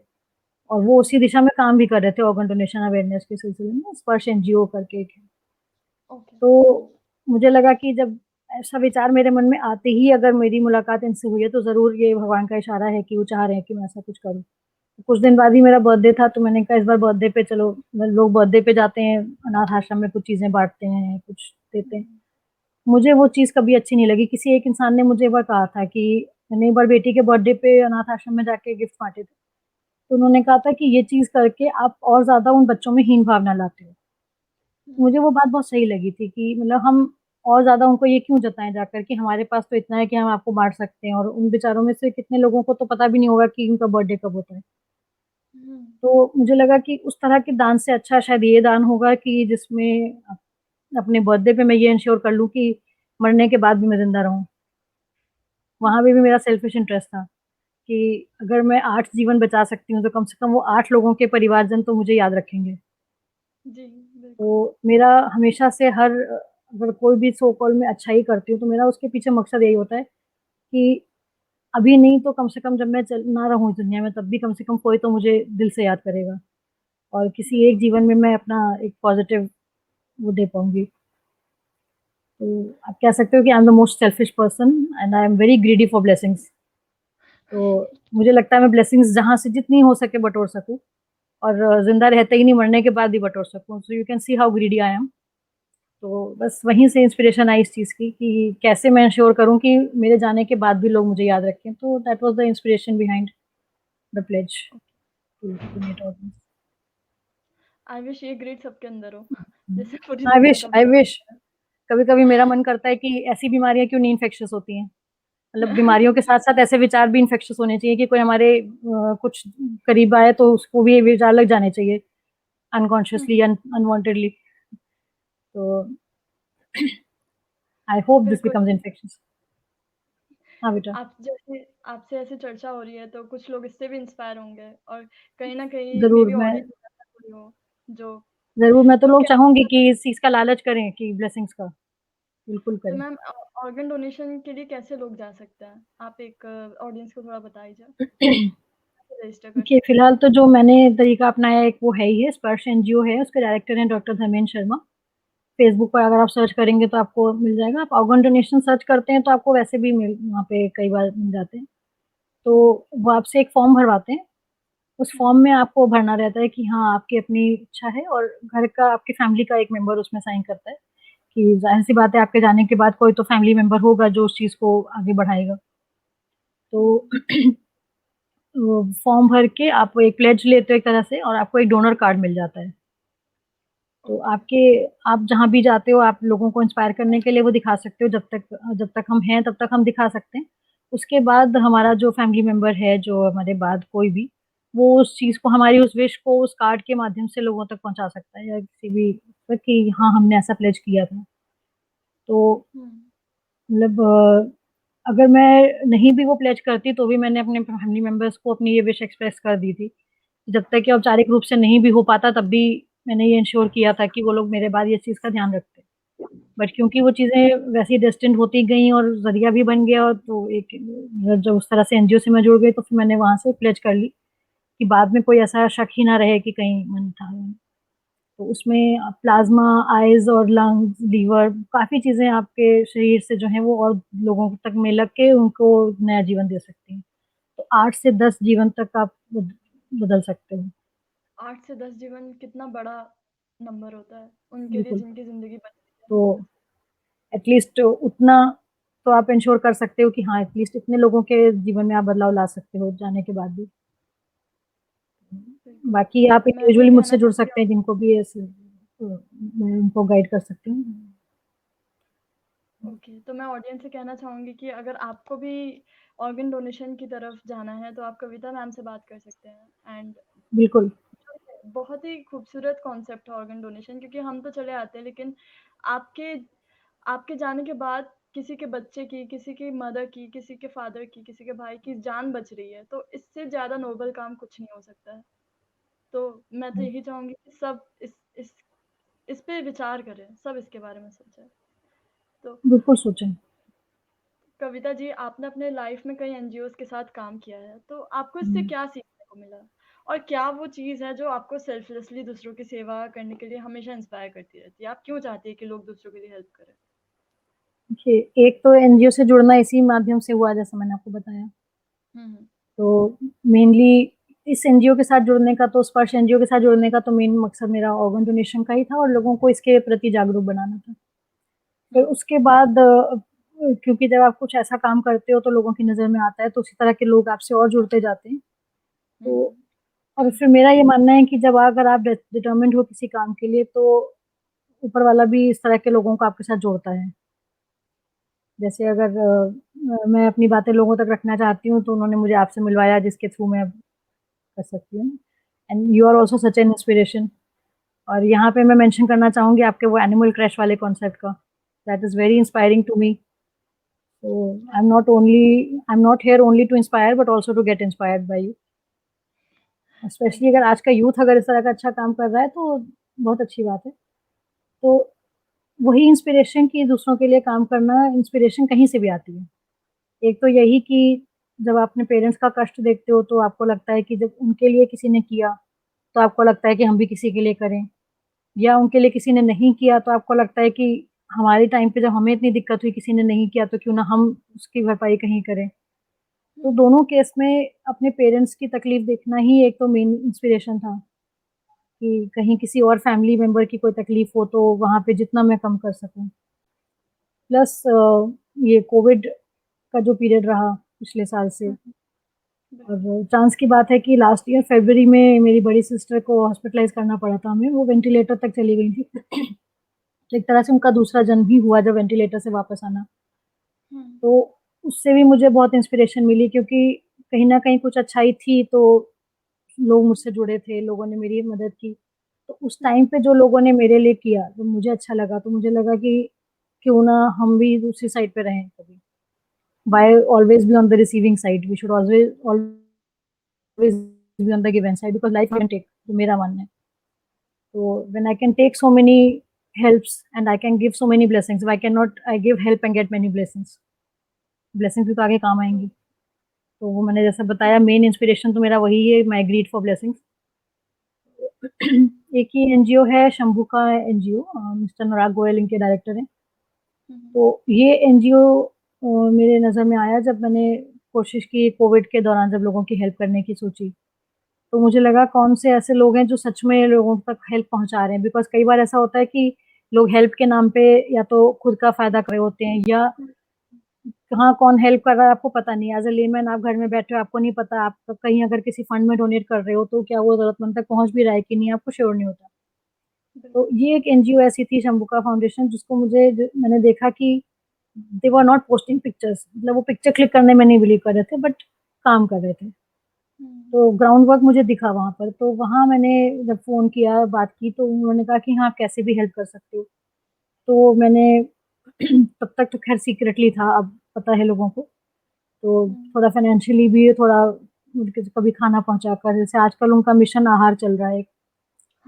और वो उसी दिशा में काम भी कर रहे थे ऑर्गन डोनेशन अवेयरनेस के सिलसिले में. स्पर्श एनजीओ करके एक है. तो मुझे लगा कि जब ऐसा विचार मेरे मन में आते ही अगर मेरी मुलाकात इनसे हुई है तो ज़रूर ये भगवान का इशारा है कि वो चाह रहे हैं कि मैं ऐसा कुछ करूँ. कुछ दिन बाद ही मेरा बर्थडे था, तो मैंने कहा इस बार बर्थडे पे चलो, लोग बर्थडे पे जाते हैं अनाथ आश्रम में, कुछ चीज़ें बाँटते हैं, कुछ देते हैं. मुझे वो चीज़ कभी अच्छी नहीं लगी. किसी एक इंसान ने मुझे एक बार कहा था कि मैंने एक बार बेटी के बर्थडे पे अनाथ आश्रम में जाके गिफ्ट बाँटे थे. तो उन्होंने कहा था कि ये चीज़ करके आप और ज़्यादा उन बच्चों में हीन भावना लाते हो. मुझे वो बात बहुत सही लगी थी कि मतलब हम और ज़्यादा उनको ये क्यों जताएँ जाकर कि हमारे पास तो इतना है कि हम आपको बाँट सकते हैं, और उन बेचारों में से कितने लोगों को तो पता भी नहीं होगा कि उनका बर्थडे कब होता है. तो मुझे लगा कि उस तरह के दान से अच्छा शायद ये दान होगा कि जिसमें अपने बर्थडे पे मैं ये इंश्योर कर लूँ कि मरने के बाद भी मैं ज़िंदा रहूँ। वहाँ पे भी मेरा सेल्फिश इंटरेस्ट था कि अगर मैं 8 जीवन बचा सकती हूँ, तो कम से कम वो 8 लोगों के परिवारजन तो मुझे याद रखेंगे।
जी, बिल्कुल।
तो मेरा हमेशा से अगर कोई भी सो कॉल मैं अच्छाई करती हूँ, तो मेरा उसके पीछे मकसद यही होता है कि अभी नहीं तो कम से कम जब मैं चल ना रहूँ इस दुनिया में, तब भी कम से कम कोई तो मुझे दिल से याद करेगा और किसी एक जीवन में मैं अपना एक पॉज़िटिव वो दे पाऊँगी। तो आप कह सकते हो कि I am the most selfish person and I am very greedy for blessings. तो मुझे लगता है मैं ब्लेसिंग्स जहाँ से जितनी हो सके बटोर सकूँ और ज़िंदा रहते ही नहीं, मरने के बाद भी बटोर सकूँ। So you can see how greedy I am. तो बस वहीं से इंस्पिरेशन आई इस चीज़ की कि कैसे मैं एन्श्योर करूँ कि मेरे जाने के बाद भी लोग मुझे याद रखें। तो that was the inspiration behind the pledge to donate organs.
I wish ये ग्रेड सबके अंदर हो, जैसे पूरी
आई
दुनिया
विश
का
आई
ब्लड।
विश कभी-कभी मेरा मन करता है कि ऐसी बीमारियाँ क्यों नहीं इन्फेक्शियस होती हैं। मतलब बीमारियों के साथ-साथ ऐसे विचार भी इन्फेक्शियस होने चाहिए कि कोई हमारे कुछ करीब आए तो उसको भी ये विचार लग जाने चाहिए अनकॉन्शियसली या अनवांटेडली। तो आई होप दिस
बिल्कुल।
Becomes infectious. हाँ बेटा,
आप जैसे आपसे ऐसे चर्चा हो रही है तो कुछ लोग इससे भी इंस्पायर होंगे और कहीं न कहीं मे
ज़रूर
बी
मैं
ऑडियंस में ऐसा कोई हो जो
ज़रूर मैं तो
जो
लोग
कहना
चाहूँगी
चाहता
कि इस चीज़ का लालच करें कि ब्लेसिंग्स का, बिल्कुल
तो
करें।
मैम ऑर्गन डोनेशन के लिए कैसे लोग जा सकते हैं? आप एक ऑडियंस को थोड़ा बता दीजिए, कैसे रजिस्टर कर
देखिए,
सकते हैं?
फिलहाल तो जो मैंने तरीका अपनाया एक वो है ही है, स्पर्श एनजीओ है, उसके डायरेक्टर हैं डॉक्टर धर्मेंद्र शर्मा। फेसबुक पर अगर आप सर्च करेंगे तो आपको मिल जाएगा। आप ऑर्गन डोनेशन सर्च करते हैं तो आपको वैसे भी मिल वहाँ पे कई बार मिल जाते हैं। तो
हुँ,
वो आपसे एक फॉर्म भरवाते हैं। उस
हुँ,
फॉर्म में आपको भरना रहता है कि हाँ, आपकी अपनी इच्छा है और घर का आपकी फैमिली का एक मेंबर उसमें साइन करता है कि ज़ाहिर-सी बात है आपके जाने के बाद कोई तो फैमिली मेंबर होगा जो उस चीज़ को आगे बढ़ाएगा। तो
हुँ,
वो फॉर्म भर के आप एक प्लेड्ज लेते हो एक तरह से और आपको एक डोनर कार्ड मिल जाता है। तो
ओके,
आप जहाँ भी जाते हो आप लोगों को इंस्पायर करने के लिए वो दिखा सकते हो जब तक हम हैं तब तक हम दिखा सकते हैं। उसके बाद हमारा जो फैमिली मेंबर है, जो हमारे बाद कोई भी, वो उस चीज़ को हमारी उस विश को उस कार्ड के माध्यम से लोगों तक पहुँचा सकता है या किसी भी कि हाँ, हमने ऐसा प्लेज़ किया था। तो
हुँ,
मतलब अगर मैं नहीं भी वो प्लेज़ करती तो भी मैंने अपने फैमिली मेंबर्स को अपनी ये विश एक्सप्रेस कर दी थी। जब तक कि औपचारिक रूप से नहीं भी हो पाता तब भी मैंने ये इंश्योर किया था कि वो लोग मेरे बाद ये चीज़ का ध्यान रखते। बट क्योंकि वो चीज़ें वैसे ही डेस्टिन्ड होती गईं और ज़रिया भी बन गया और तो एक जब उस तरह से एनजीओ से मैं जुड़ गई तो फिर मैंने वहाँ से प्लेज़ कर ली कि बाद में कोई ऐसा शक ही ना रहे कि कहीं मन था। तो उसमें प्लाज़्मा, आइज़ और लंग्स, लीवर काफ़ी चीज़ें आपके शरीर से जो हैं वो और लोगों तक में लग के उनको नया जीवन दे सकती हैं। तो 8 से 10 जीवन तक आप बदल सकते हो।
8 से 10 जीवन कितना बड़ा नंबर होता है, उनके लिए
बिल्कुल,
जिनकी ज़िंदगी बची है।
तो एट लीस्ट उतना तो आप एन्श्योर कर सकते हो कि हाँ, एट लीस्ट इतने लोगों के जीवन में आप बदलाव ला सकते हो जाने के बाद भी।
बिल्कुल,
बाकी आप
मैं भी
इंडिविजुअली
कहना
मुझसे जुड़
चाहूँगी
सकते हैं जिनको भी ऐसे मैं उनको गाइड कर सकती हूँ।
ओके, तो मैं ऑडियंस से कहना चाहूँगी कि अगर आपको भी ऑर्गन डोनेशन की तरफ जाना है, तो आप कविता मैम से बात कर सकते हैं एंड
बिल्कुल,
बहुत ही खूबसूरत कॉन्सेप्ट है ऑर्गन डोनेशन क्योंकि हम तो चले आते हैं लेकिन आपके आपके जाने के बाद किसी के बच्चे की, किसी की मदर की, किसी के फादर की, किसी के भाई की जान बच रही है, तो इससे ज़्यादा नोबल काम कुछ नहीं हो सकता है। तो मैं तो यही चाहूँगी कि सब इस पे विचार करें, सब इसके बारे में सोचें। तो
बिल्कुल सोचें।
कविता जी, आपने अपने लाइफ में कई एनजीओज़ के साथ काम किया है, तो आपको इससे
हुँ।
क्या सीखने को मिला? और क्या वो चीज़ है जो आपको सेल्फलेसली दूसरों की सेवा करने के लिए हमेशा इंस्पायर करती रहती है? आप क्यों चाहती हैं कि लोग दूसरों के लिए हेल्प करें?
देखिए, एक तो एनजीओ से जुड़ना इसी माध्यम से हुआ जैसा मैंने आपको बताया।
हुँ, हुँ।
तो मेनली इस एनजीओ के साथ जुड़ने का तो स्पर्श एनजीओ के साथ जुड़ने का तो मेन मकसद मेरा ऑर्गन डोनेशन का ही था और लोगों को इसके प्रति जागरूक बनाना था। फिर
हुँ,
उसके बाद क्योंकि जब आप कुछ ऐसा काम करते हो तो लोगों की नज़र में आता है तो उसी तरह के लोग आपसे और जुड़ते जाते हैं।
हुँ,
तो और फिर मेरा ये मानना है कि जब अगर आप डिटरमिन्ड हो किसी काम के लिए तो ऊपर वाला भी इस तरह के लोगों को आपके साथ जोड़ता है। जैसे अगर मैं अपनी बातें लोगों तक रखना चाहती हूँ तो उन्होंने मुझे आपसे मिलवाया जिसके थ्रू मैं कर सकती हूँ। And you are also such an inspiration. और यहाँ पे मैं मेंशन करना चाहूँगी आपके वो एनिमल क्रैश वाले कॉन्सेप्ट का, that is very inspiring to me. So I'm not here only to inspire but also to get inspired by you.
Thank
specially
you.
अगर आज का यूथ अगर इस तरह का अच्छा काम कर रहा है तो बहुत अच्छी बात है। तो वही इंस्पिरेशन कि दूसरों के लिए काम करना इंस्पिरेशन कहीं से भी आती है। एक तो यही कि जब आप अपने पेरेंट्स का कष्ट देखते हो तो आपको लगता है कि जब उनके लिए किसी ने किया, तो आपको लगता है कि हम भी किसी के लिए करें। या उनके लिए किसी ने नहीं किया तो आपको लगता है कि हमारे टाइम पे जब हमें इतनी दिक्कत हुई किसी ने नहीं किया तो क्यों ना हम उसकी भरपाई कहीं करें। तो दोनों केस में अपने पेरेंट्स की तकलीफ देखना ही एक तो मेन इंस्पिरेशन था कि कहीं किसी और फैमिली मेंबर की कोई तकलीफ हो तो वहाँ पे जितना मैं कम कर सकूँ। प्लस ये कोविड का जो पीरियड रहा पिछले साल से
बिल्कुल।
और चांस की बात है कि लास्ट ईयर फरवरी में मेरी बड़ी सिस्टर को हॉस्पिटलाइज़ करना पड़ा था हमें, वो वेंटिलेटर तक चली गई थी। तो एक तरह से उनका दूसरा जन्म ही हुआ जब वेंटिलेटर से वापस आना।
हुँ,
तो उससे भी मुझे बहुत इंस्पिरेशन मिली क्योंकि कहीं न कहीं कुछ अच्छाई थी तो लोग मुझसे जुड़े थे, लोगों ने मेरी मदद की। तो उस टाइम पे जो लोगों ने मेरे लिए किया, तो मुझे अच्छा लगा, तो मुझे लगा कि क्यों ना हम भी दूसरी साइड पे रहें कभी। Why always be on the receiving side? We should always be on the given side because life can take, तो मेरा मानना है। So when I can take so many helps and I can give so many blessings, why cannot I give help and get many blessings? Blessings भी तो आगे काम आएँगी। तो वो मैंने जैसा बताया मेन इंस्पिरेशन तो मेरा वही है, माई ग्रीड फॉर ब्लेसिंग्स। एक ही एनजीओ है शंभू का एनजीओ, मिस्टर अनुराग गोयल इनके डायरेक्टर हैं। तो ये एनजीओ मेरे नज़र में आया जब मैंने कोशिश की कोविड के दौरान जब लोगों की हेल्प करने की सोची। तो मुझे लगा कौन से ऐसे लोग हैं जो सच में लोगों तक हेल्प पहुँचा रहे हैं बिकॉज़ कई बार ऐसा होता है कि लोग हेल्प के नाम पे या तो खुद का फ़ायदा कर रहे होते हैं या कहाँ कौन हेल्प कर रहा है आपको पता नहीं है। एज़ अ लेमैन आप घर में बैठे हो, आपको नहीं पता आप कहीं अगर किसी फंड में डोनेट कर रहे हो तो क्या वो ज़रूरतमंद तक पहुँच भी रहा है कि नहीं आपको श्योर नहीं होता। तो
बिल्कुल।
ये एक एनजीओ ऐसी थी शंभूका फाउंडेशन जिसको मुझे ज मैंने देखा कि दे वर नॉट पोस्टिंग पिक्चर्स, मतलब वो पिक्चर क्लिक करने में नहीं बिलीव कर रहे थे बट काम कर रहे थे।
हुँ,
तो ग्राउंड वर्क मुझे दिखा वहाँ पर, तो वहाँ मैंने जब फ़ोन किया, बात की तो उन्होंने कहा कि हाँ, आप कैसे भी हेल्प कर सकते हो। तो मैंने तब तक तो ख़ैर सीक्रेटली था, अब पता है लोगों को। तो
हुँ,
थोड़ा फाइनेंशियली भी थोड़ा उनके कभी खाना पहुँचाकर जैसे आजकल उनका मिशन आहार चल रहा है।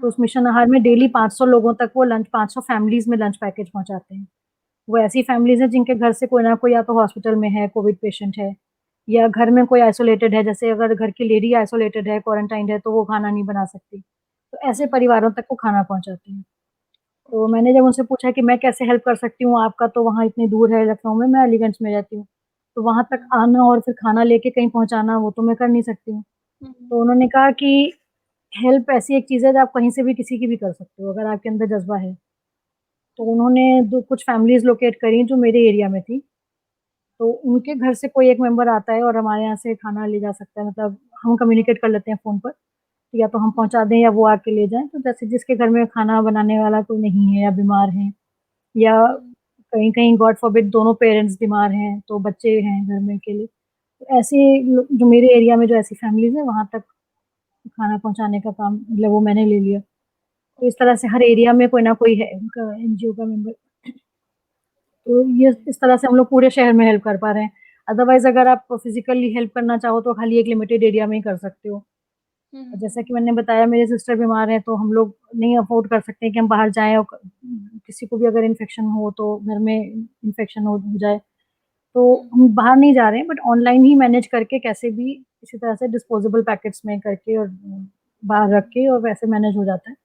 तो उस
हाँ,
मिशन आहार में डेली 500 लोगों तक वो लंच 500 फैमिलीज़ में लंच पैकेज पहुँचाते हैं। वो ऐसी फैमिलीज़ हैं जिनके घर से कोई ना कोई या तो हॉस्पिटल में है, कोविड पेशेंट है या घर में कोई आइसोलेटेड है, जैसे अगर घर की लेडी आइसोलेटेड है, क्वारंटाइन्ड है, तो वो खाना नहीं बना सकती। तो ऐसे
हुँ,
परिवारों तक वो खाना पहुँचाते हैं। तो
ओके।
मैंने जब उनसे पूछा कि मैं कैसे हेल्प कर सकती हूँ, आपका तो वहाँ इतनी दूर है लखनऊ में, मैं अलीगंज में रहती हूँ। तो वहाँ तक
हुँ,
आना और फिर खाना लेके कहीं पहुँचाना वो तो मैं कर नहीं सकती हूँ।
हुँ,
तो उन्होंने कहा कि हेल्प ऐसी एक चीज़ है जो आप कहीं से भी किसी की भी कर सकते हो, अगर आपके अंदर जज़्बा है। तो
हुँ,
उन्होंने दो कुछ फैमिलीज़ लोकेट करी जो मेरे एरिया में थी। तो उनके घर से कोई एक मेंबर आता है और हमारे यहाँ से खाना ले जा सकता है, मतलब हम कम्युनिकेट कर लेते हैं फ़ोन पर, तो या तो हम
हुँ,
पहुँचा दें या वो आके ले जाएँ। तो जैसे जिसके घर में खाना बनाने वाला कोई नहीं है या बीमार हैं या
हुँ,
कहीं-कहीं गॉड फ़ॉरबिड दोनों पेरेंट्स बीमार हैं, तो बच्चे हैं घर में अकेले। तो ऐसे लो जो मेरे एरिया में जो ऐसी फैमिलीज़ हैं, वहाँ तक खाना पहुँचाने का काम मतलब वो मैंने ले लिया। तो इस
ओके,
तरह से हर एरिया में कोई ना कोई है उनका एनजीओ का मेंबर। तो ये
ओके।
इस तरह से हम लोग पूरे शहर में हेल्प कर पा रहे हैं। अदरवाइज़ अगर आप फिज़िकली हेल्प करना चाहो तो खाली एक लिमिटेड एरिया में ही कर सकते हो।
हुँ,
और
हुँ,
जैसा
हुँ,
कि मैंने बताया मेरे सिस्टर बीमार हैं तो हम लोग नहीं अफ़ोर्ड कर सकते कि हम बाहर जाएँ और किसी को भी अगर इन्फेक्शन हो तो घर में इन्फेक्शन हो जाए। तो
हुँ,
हम बाहर नहीं जा रहे हैं बट ऑनलाइन ही मैनेज करके कैसे भी किसी तरह से डिस्पोजेबल पैकेट्स में करके और बाहर रख
हुँ,
के और वैसे मैनेज हो जाता है।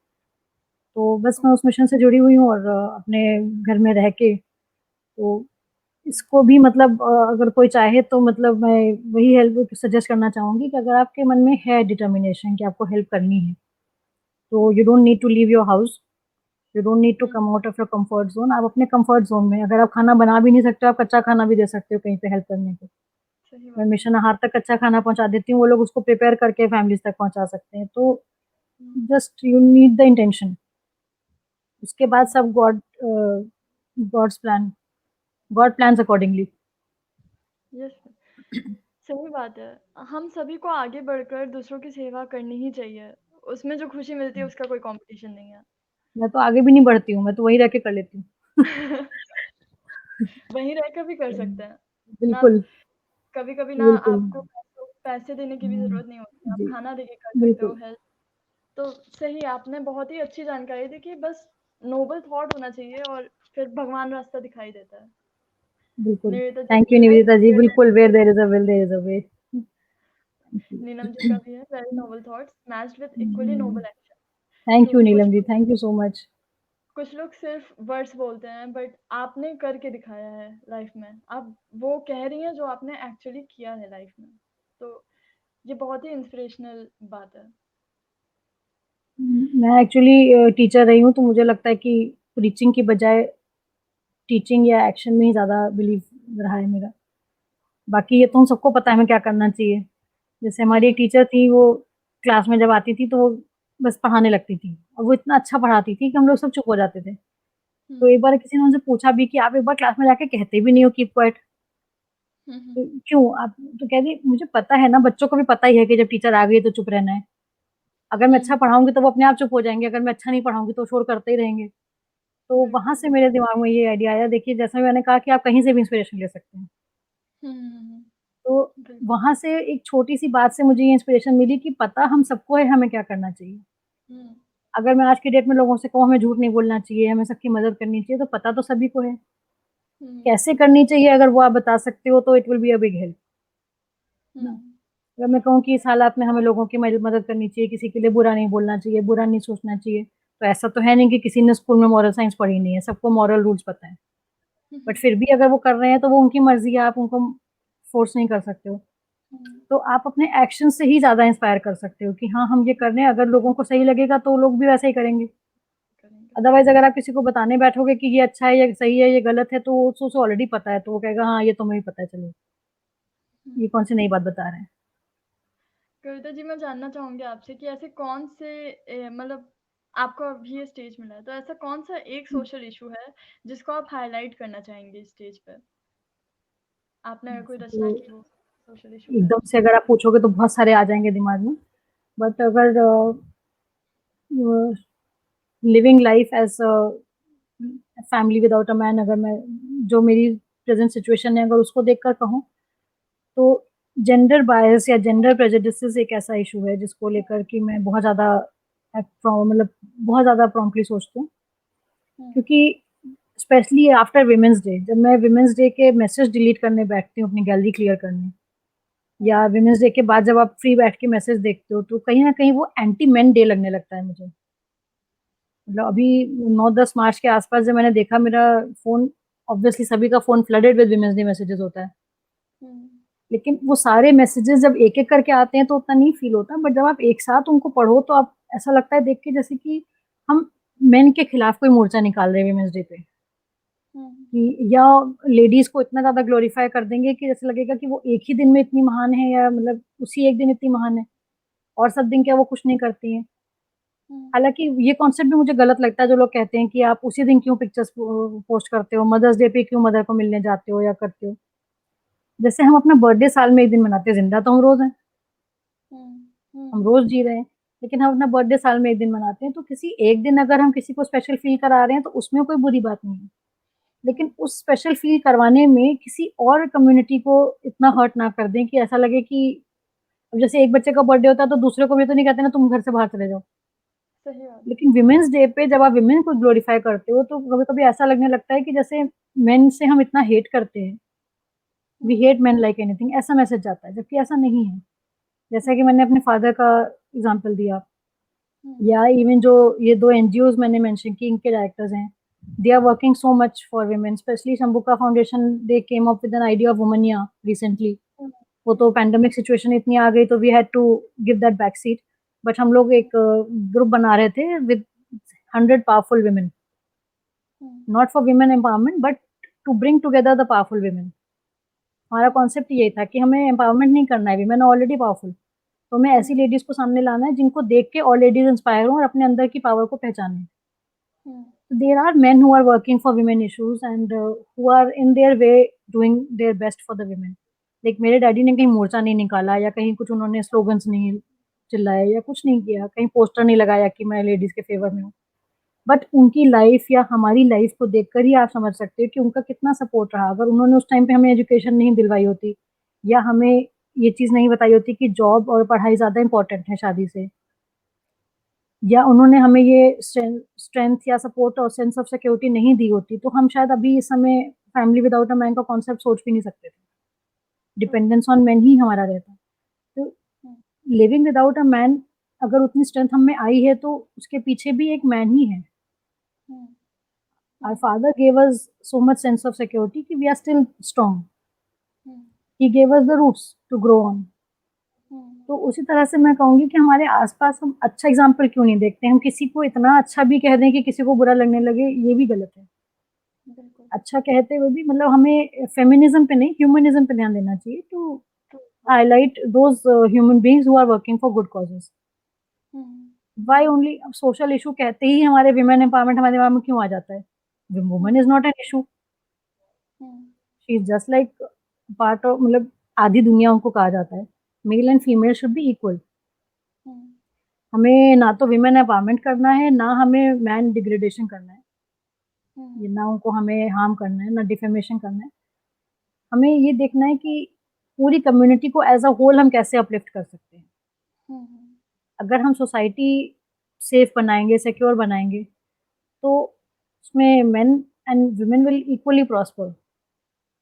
तो बस मैं उस
ओके,
मिशन से जुड़ी हुई हूँ और अपने घर में रह के तो इसको भी मतलब अगर कोई चाहे तो मतलब मैं वही हेल्प सजेस्ट करना चाहूँगी कि अगर आपके मन में है डिटर्मिनेशन कि आपको हेल्प करनी है, तो you don't need to leave your house, you don't need to
hmm,
come out of your comfort zone. आप अपने कम्फर्ट ज़ोन में अगर आप खाना बना भी नहीं सकते हो, आप कच्चा खाना भी दे सकते हो कहीं पे हेल्प करने को।
सही
मैं
बात है।
मिशन आहार तक कच्चा खाना पहुँचा देती हूँ, वो लोग उसको प्रिपेयर करके फैमिलीज़ तक पहुँचा सकते हैं। तो
hmm,
just you need the intention, उसके बाद
हुँ,
सब God's plan, God plans accordingly.
Yes. सही बात है। हम सभी को आगे बढ़कर दूसरों की सेवा करनी ही चाहिए। उसमें जो खुशी मिलती है उसका कोई कॉम्पिटिशन नहीं है।
मैं तो आगे भी नहीं बढ़ती हूँ, मैं तो वहीं रह के कर लेती हूँ।
वहीं रहकर भी कर सकते हैं। ना
बिल्कुल,
कभी-कभी ना
बिल्कुल।
आपको पैसे देने की भी
हुँ,
ज़रूरत नहीं होती, आप
जी,
खाना देके कर सकते हो
बिल्कुल,
हेल्प। तो सही आपने बहुत ही अच्छी जानकारी दी कि बस नोबल थॉट होना चाहिए और फिर भगवान रास्ता दिखाई देता है।
बिल्कुल।
निवेदिता जी
थैंक
का
यू
भी है
निवेदिता जी,
वेयर
बिल्कुल
there
where
is a
there is a will there is a way.
Neelam ji का भी है very noble thoughts matched with equally
hmm,
noble action.
Thank
तो
you Neelam ji, thank you so much.
कुछ लोग सिर्फ वर्ड्स बोलते हैं बट आपने करके दिखाया है लाइफ में। आप वो कह रही हैं जो आपने एक्चुअली किया है लाइफ में। तो ये बहुत ही इंस्पिरेशनल बात है।
मैं एक्चुअली टीचर रही हूँ, तो मुझे लगता है कि प्रीचिंग की बजाय टीचिंग या एक्शन में ही ज़्यादा बिलीव रहा है मेरा। बाकी ये तो हम सबको पता है हमें क्या करना चाहिए। जैसे हमारी एक
हुँ,
टीचर थी, वो क्लास में जब आती थी, तो वो बस पढ़ाने लगती थी और वो इतना अच्छा पढ़ाती थी कि हम लोग सब चुप हो जाते थे। तो
हुँ,
एक बार किसी ने उनसे पूछा भी कि आप एक बार क्लास में जाके कहते भी नहीं हो कीप क्वाइट।
हुँ, हुँ,
तो क्यों आप तो कह रही मुझे पता है ना, बच्चों को भी पता ही है कि जब टीचर आ गई है तो चुप रहना है। अगर मैं अच्छा
हुँ,
पढ़ाऊँगी तो वो अपने आप चुप हो जाएँगे, अगर मैं अच्छा नहीं पढ़ाऊँगी तो शोर करते ही रहेंगे। तो वहाँ
बिल्कुल,
से
बिल्कुल।
मेरे दिमाग में ये आइडिया आया, देखिए जैसा मैंने कहा कि आप कहीं से भी इंस्पिरेशन ले सकते हैं।
हुँ, हुँ, हुँ,
तो
बिल्कुल।
वहाँ से एक छोटी-सी बात से मुझे ये इंस्पिरेशन मिली कि पता हम सबको है हमें क्या करना चाहिए।
हुँ,
अगर मैं आज की डेट में लोगों से कहूँ हमें झूठ नहीं बोलना चाहिए, हमें सबकी मदद करनी चाहिए, तो पता तो सभी को है। कैसे करनी
बिल्कुल।
चाहिए अगर वो आप बता सकते हो तो it will be a big help,
हुँ,
है ना? अगर मैं कहूँ कि इस हालात में हमें लोगों की मदद करनी चाहिए, किसी के लिए बुरा नहीं बोलना चाहिए, बुरा नहीं सोचना चाहिए, तो ऐसा तो है नहीं कि किसी ने स्कूल में मॉरल साइंस पढ़ी नहीं है, सबको मॉरल रूल्स पता है।
हुँ,
बट
हुँ,
फिर भी अगर वो कर रहे हैं तो वो उनकी मर्ज़ी है, आप उनको फ़ोर्स नहीं कर सकते हो।
हुँ,
तो आप अपने एक्शन से ही ज़्यादा इंस्पायर कर सकते हो कि हाँ, हम ये कर रहे हैं, अगर लोगों को सही लगेगा तो लोग भी वैसा ही करेंगे।
करेंगे।
अदरवाइज़ अगर आप किसी को बताने बैठोगे कि ये अच्छा है, ये सही है, ये गलत है, तो उसे ऑलरेडी पता है, तो वो कहेगा हाँ, ये तो मुझे पता है चलो,
हुँ।
ये कौन-सी नई बात बता रहे हैं।
कविता जी मैं जानना चाहूँगी आपसे कि ऐसे कौन से मतलब आपको अभी ये स्टेज मिला है, तो ऐसा कौन-सा एक सोशल इश्यू है जिसको आप हाइलाइट करना चाहेंगे स्टेज पे? आपने अगर कोई
वैसे
रचना
तो
की हो सोशल इश्यू पे?
एकदम से अगर आप पूछोगे तो बहुत सारे आ जाएँगे दिमाग में, बट अगर living life as a family without a man, अगर मैं जो मेरी प्रेज़ेंट सिचुएशन है अगर उसको देखकर कहूँ, तो जेंडर बायस या जेंडर प्रेजुडिसेस एक ऐसा इश्यू है जिसको लेकर कि मैं बहुत ज़्यादा मतलब बहुत ज़्यादा प्रॉम्प्टली सोचती हूँ।
हुँ,
क्योंकि स्पेशली आफ्टर वुमेन्स डे, जब मैं वुमेन्स डे के मैसेज डिलीट करने बैठती हूँ अपनी गैलरी क्लियर करने,
हुँ,
या वुमेन्स डे के बाद जब आप फ्री बैठ के मैसेज देखते हो, तो कहीं न कहीं वो एंटी मेन डे लगने लगता है मुझे। मतलब अभी 9-10 मार्च के आस-पास जब मैंने देखा, मेरा फ़ोन, ऑब्वियसली सभी का phone flooded with women's day messages होता है।
हुँ,
लेकिन वो सारे मैसेजेस जब एक-एक करके आते हैं तो उतना नहीं फ़ील होता, बट जब आप एक साथ उनको पढ़ो तो आप, ऐसा लगता है देख के जैसे कि हम मेन के खिलाफ कोई मोर्चा निकाल रहे हैं वुमेन्स डे पे।
हुँ,
कि या लेडीज़ को इतना ज़्यादा ग्लोरीफाई कर देंगे कि जैसे लगेगा कि वो एक ही दिन में इतनी महान है, या मतलब उसी एक दिन इतनी महान है, और सब दिन क्या वो कुछ नहीं करती हैं।
हुँ,
हालाँकि ये कॉन्सेप्ट भी मुझे गलत लगता है जो लोग कहते हैं कि आप उसी दिन क्यों पिक्चर्स पोस्ट करते हो, मदर्स डे पे क्यों मदर को मिलने जाते हो या करते हो। जैसे हम अपना बर्थडे साल में 1 दिन मनाते हैं, ज़िंदा तो हम रोज़ हैं,
हुँ, हुँ,
हम
हुँ,
रोज़ जी रहे हैं, लेकिन हम अपना बर्थडे साल में 1 दिन मनाते हैं, तो किसी एक दिन अगर हम किसी को स्पेशल फ़ील करा रहे हैं तो उसमें कोई बुरी बात नहीं है। लेकिन
हुँ,
उस स्पेशल फ़ील करवाने में किसी और कम्युनिटी को इतना हर्ट ना कर दें कि ऐसा लगे कि अब जैसे एक बच्चे का बर्थडे होता है तो दूसरे को भी तो नहीं कहते ना तुम घर से बाहर चले जाओ।
सही बात है।
लेकिन वुमेन्स डे पे जब आप वुमेन को ग्लोरीफाई करते हो तो कभी-कभी ऐसा लगने लगता है कि जैसे मेन से हम इतना हेट करते हैं, we
hmm,
hate men like anything, ऐसा मैसेज जाता है, जबकि ऐसा नहीं है। जैसा कि
हुँ,
मैंने अपने फादर का एग्ज़ाम्पल दिया,
हुँ,
या इवन जो ये 2 एनजीओज़ मैंने मेंशन की, इनके डायरेक्टर्स हैं, they are working so much for women, specially Shambuka foundation, they came up with an idea of Womania recently.
हुँ,
वो तो
हुँ,
पैंडेमिक सिचुएशन इतनी आ गई तो we had to give that back seat, but हम लोग एक ग्रुप बना रहे थे with 100 powerful women,
um,
not for women empowerment but to bring together the powerful women. हमारा
हुँ,
कॉन्सेप्ट यही था कि हमें एम्पावरमेंट नहीं करना है, वुमेन आर ऑलरेडी पावरफुल, तो हमें ऐसी
हुँ,
लेडीज़ को सामने लाना है जिनको देख के और लेडीज़ इंस्पायर हों और अपने अंदर की पावर को पहचानें।
हुँ,
There are men who are working for women issues and who are in their way doing their best for the women. Like मेरे डैडी ने कहीं मोर्चा नहीं निकाला, या कहीं कुछ उन्होंने स्लोगन्स नहीं चिल्लाए, या कुछ नहीं किया, कहीं पोस्टर नहीं लगाया कि मैं लेडीज़ के फ़ेवर में हूँ। बट उनकी लाइफ या हमारी लाइफ को देखकर ही आप समझ सकते हो कि उनका कितना सपोर्ट रहा। अगर उन्होंने उस टाइम पे हमें एजुकेशन नहीं दिलवाई होती या हमें ये चीज़ नहीं बताई होती कि जॉब और पढ़ाई ज़्यादा इम्पोर्टेंट है शादी से, या उन्होंने हमें ये स्ट्रेंथ या सपोर्ट और सेंस ऑफ सिक्योरिटी नहीं दी होती, तो हम शायद अभी इस समय फैमिली विदाउट अ मैन का कॉन्सेप्ट सोच भी नहीं सकते थे।
ट्रू।
डिपेंडेंस ऑन मैन ही हमारा रहता। तो
हुँ,
लिविंग विदाउट अ मैन, अगर उतनी स्ट्रेंथ हम में आई है तो उसके पीछे भी एक मैन ही है।
हुँ,
Our
hmm,
father gave us so much sense of security कि we are still strong.
Hmm,
He gave us the roots to grow on.
हुँ,
तो उसी तरह से मैं कहूँगी कि हमारे आस-पास हम अच्छा एग्ज़ाम्पल क्यों नहीं देखते? हम किसी को इतना अच्छा भी कह दें कि किसी को बुरा लगने लगे, ये भी गलत है।
बिल्कुल।
अच्छा कहते हुए भी मतलब हमें फेमिनिज़्म पे नहीं, ह्यूमनिज़्म पे ध्यान देना चाहिए to
true.
Highlight those human beings who are working for good causes.
Hmm,
why only अब सोशल इश्यू कहते ही हमारे विमेन एम्पावरमेंट हमारे दिमाग में क्यों आ जाता है? Woman
um,
is not an issue.
Um,
she is just like part of, मतलब आधी दुनिया उनको कहा जाता है। Male and
um,
female should be equal.
हुँ,
हमें ना तो विमेन एम्पावरमेंट करना है, ना हमें मैन डिग्रेडेशन करना है। ये
हुँ,
ना उनको हमें हार्म करना है, ना डिफेमेशन करना है। हमें ये देखना है कि पूरी कम्युनिटी को एज़ अ होल हम कैसे अपलिफ्ट कर सकते हैं।
हुँ, हुँ,
अगर हम सोसाइटी सेफ बनाएँगे, सिक्योर बनाएँगे, तो उसमें men and women will equally prosper,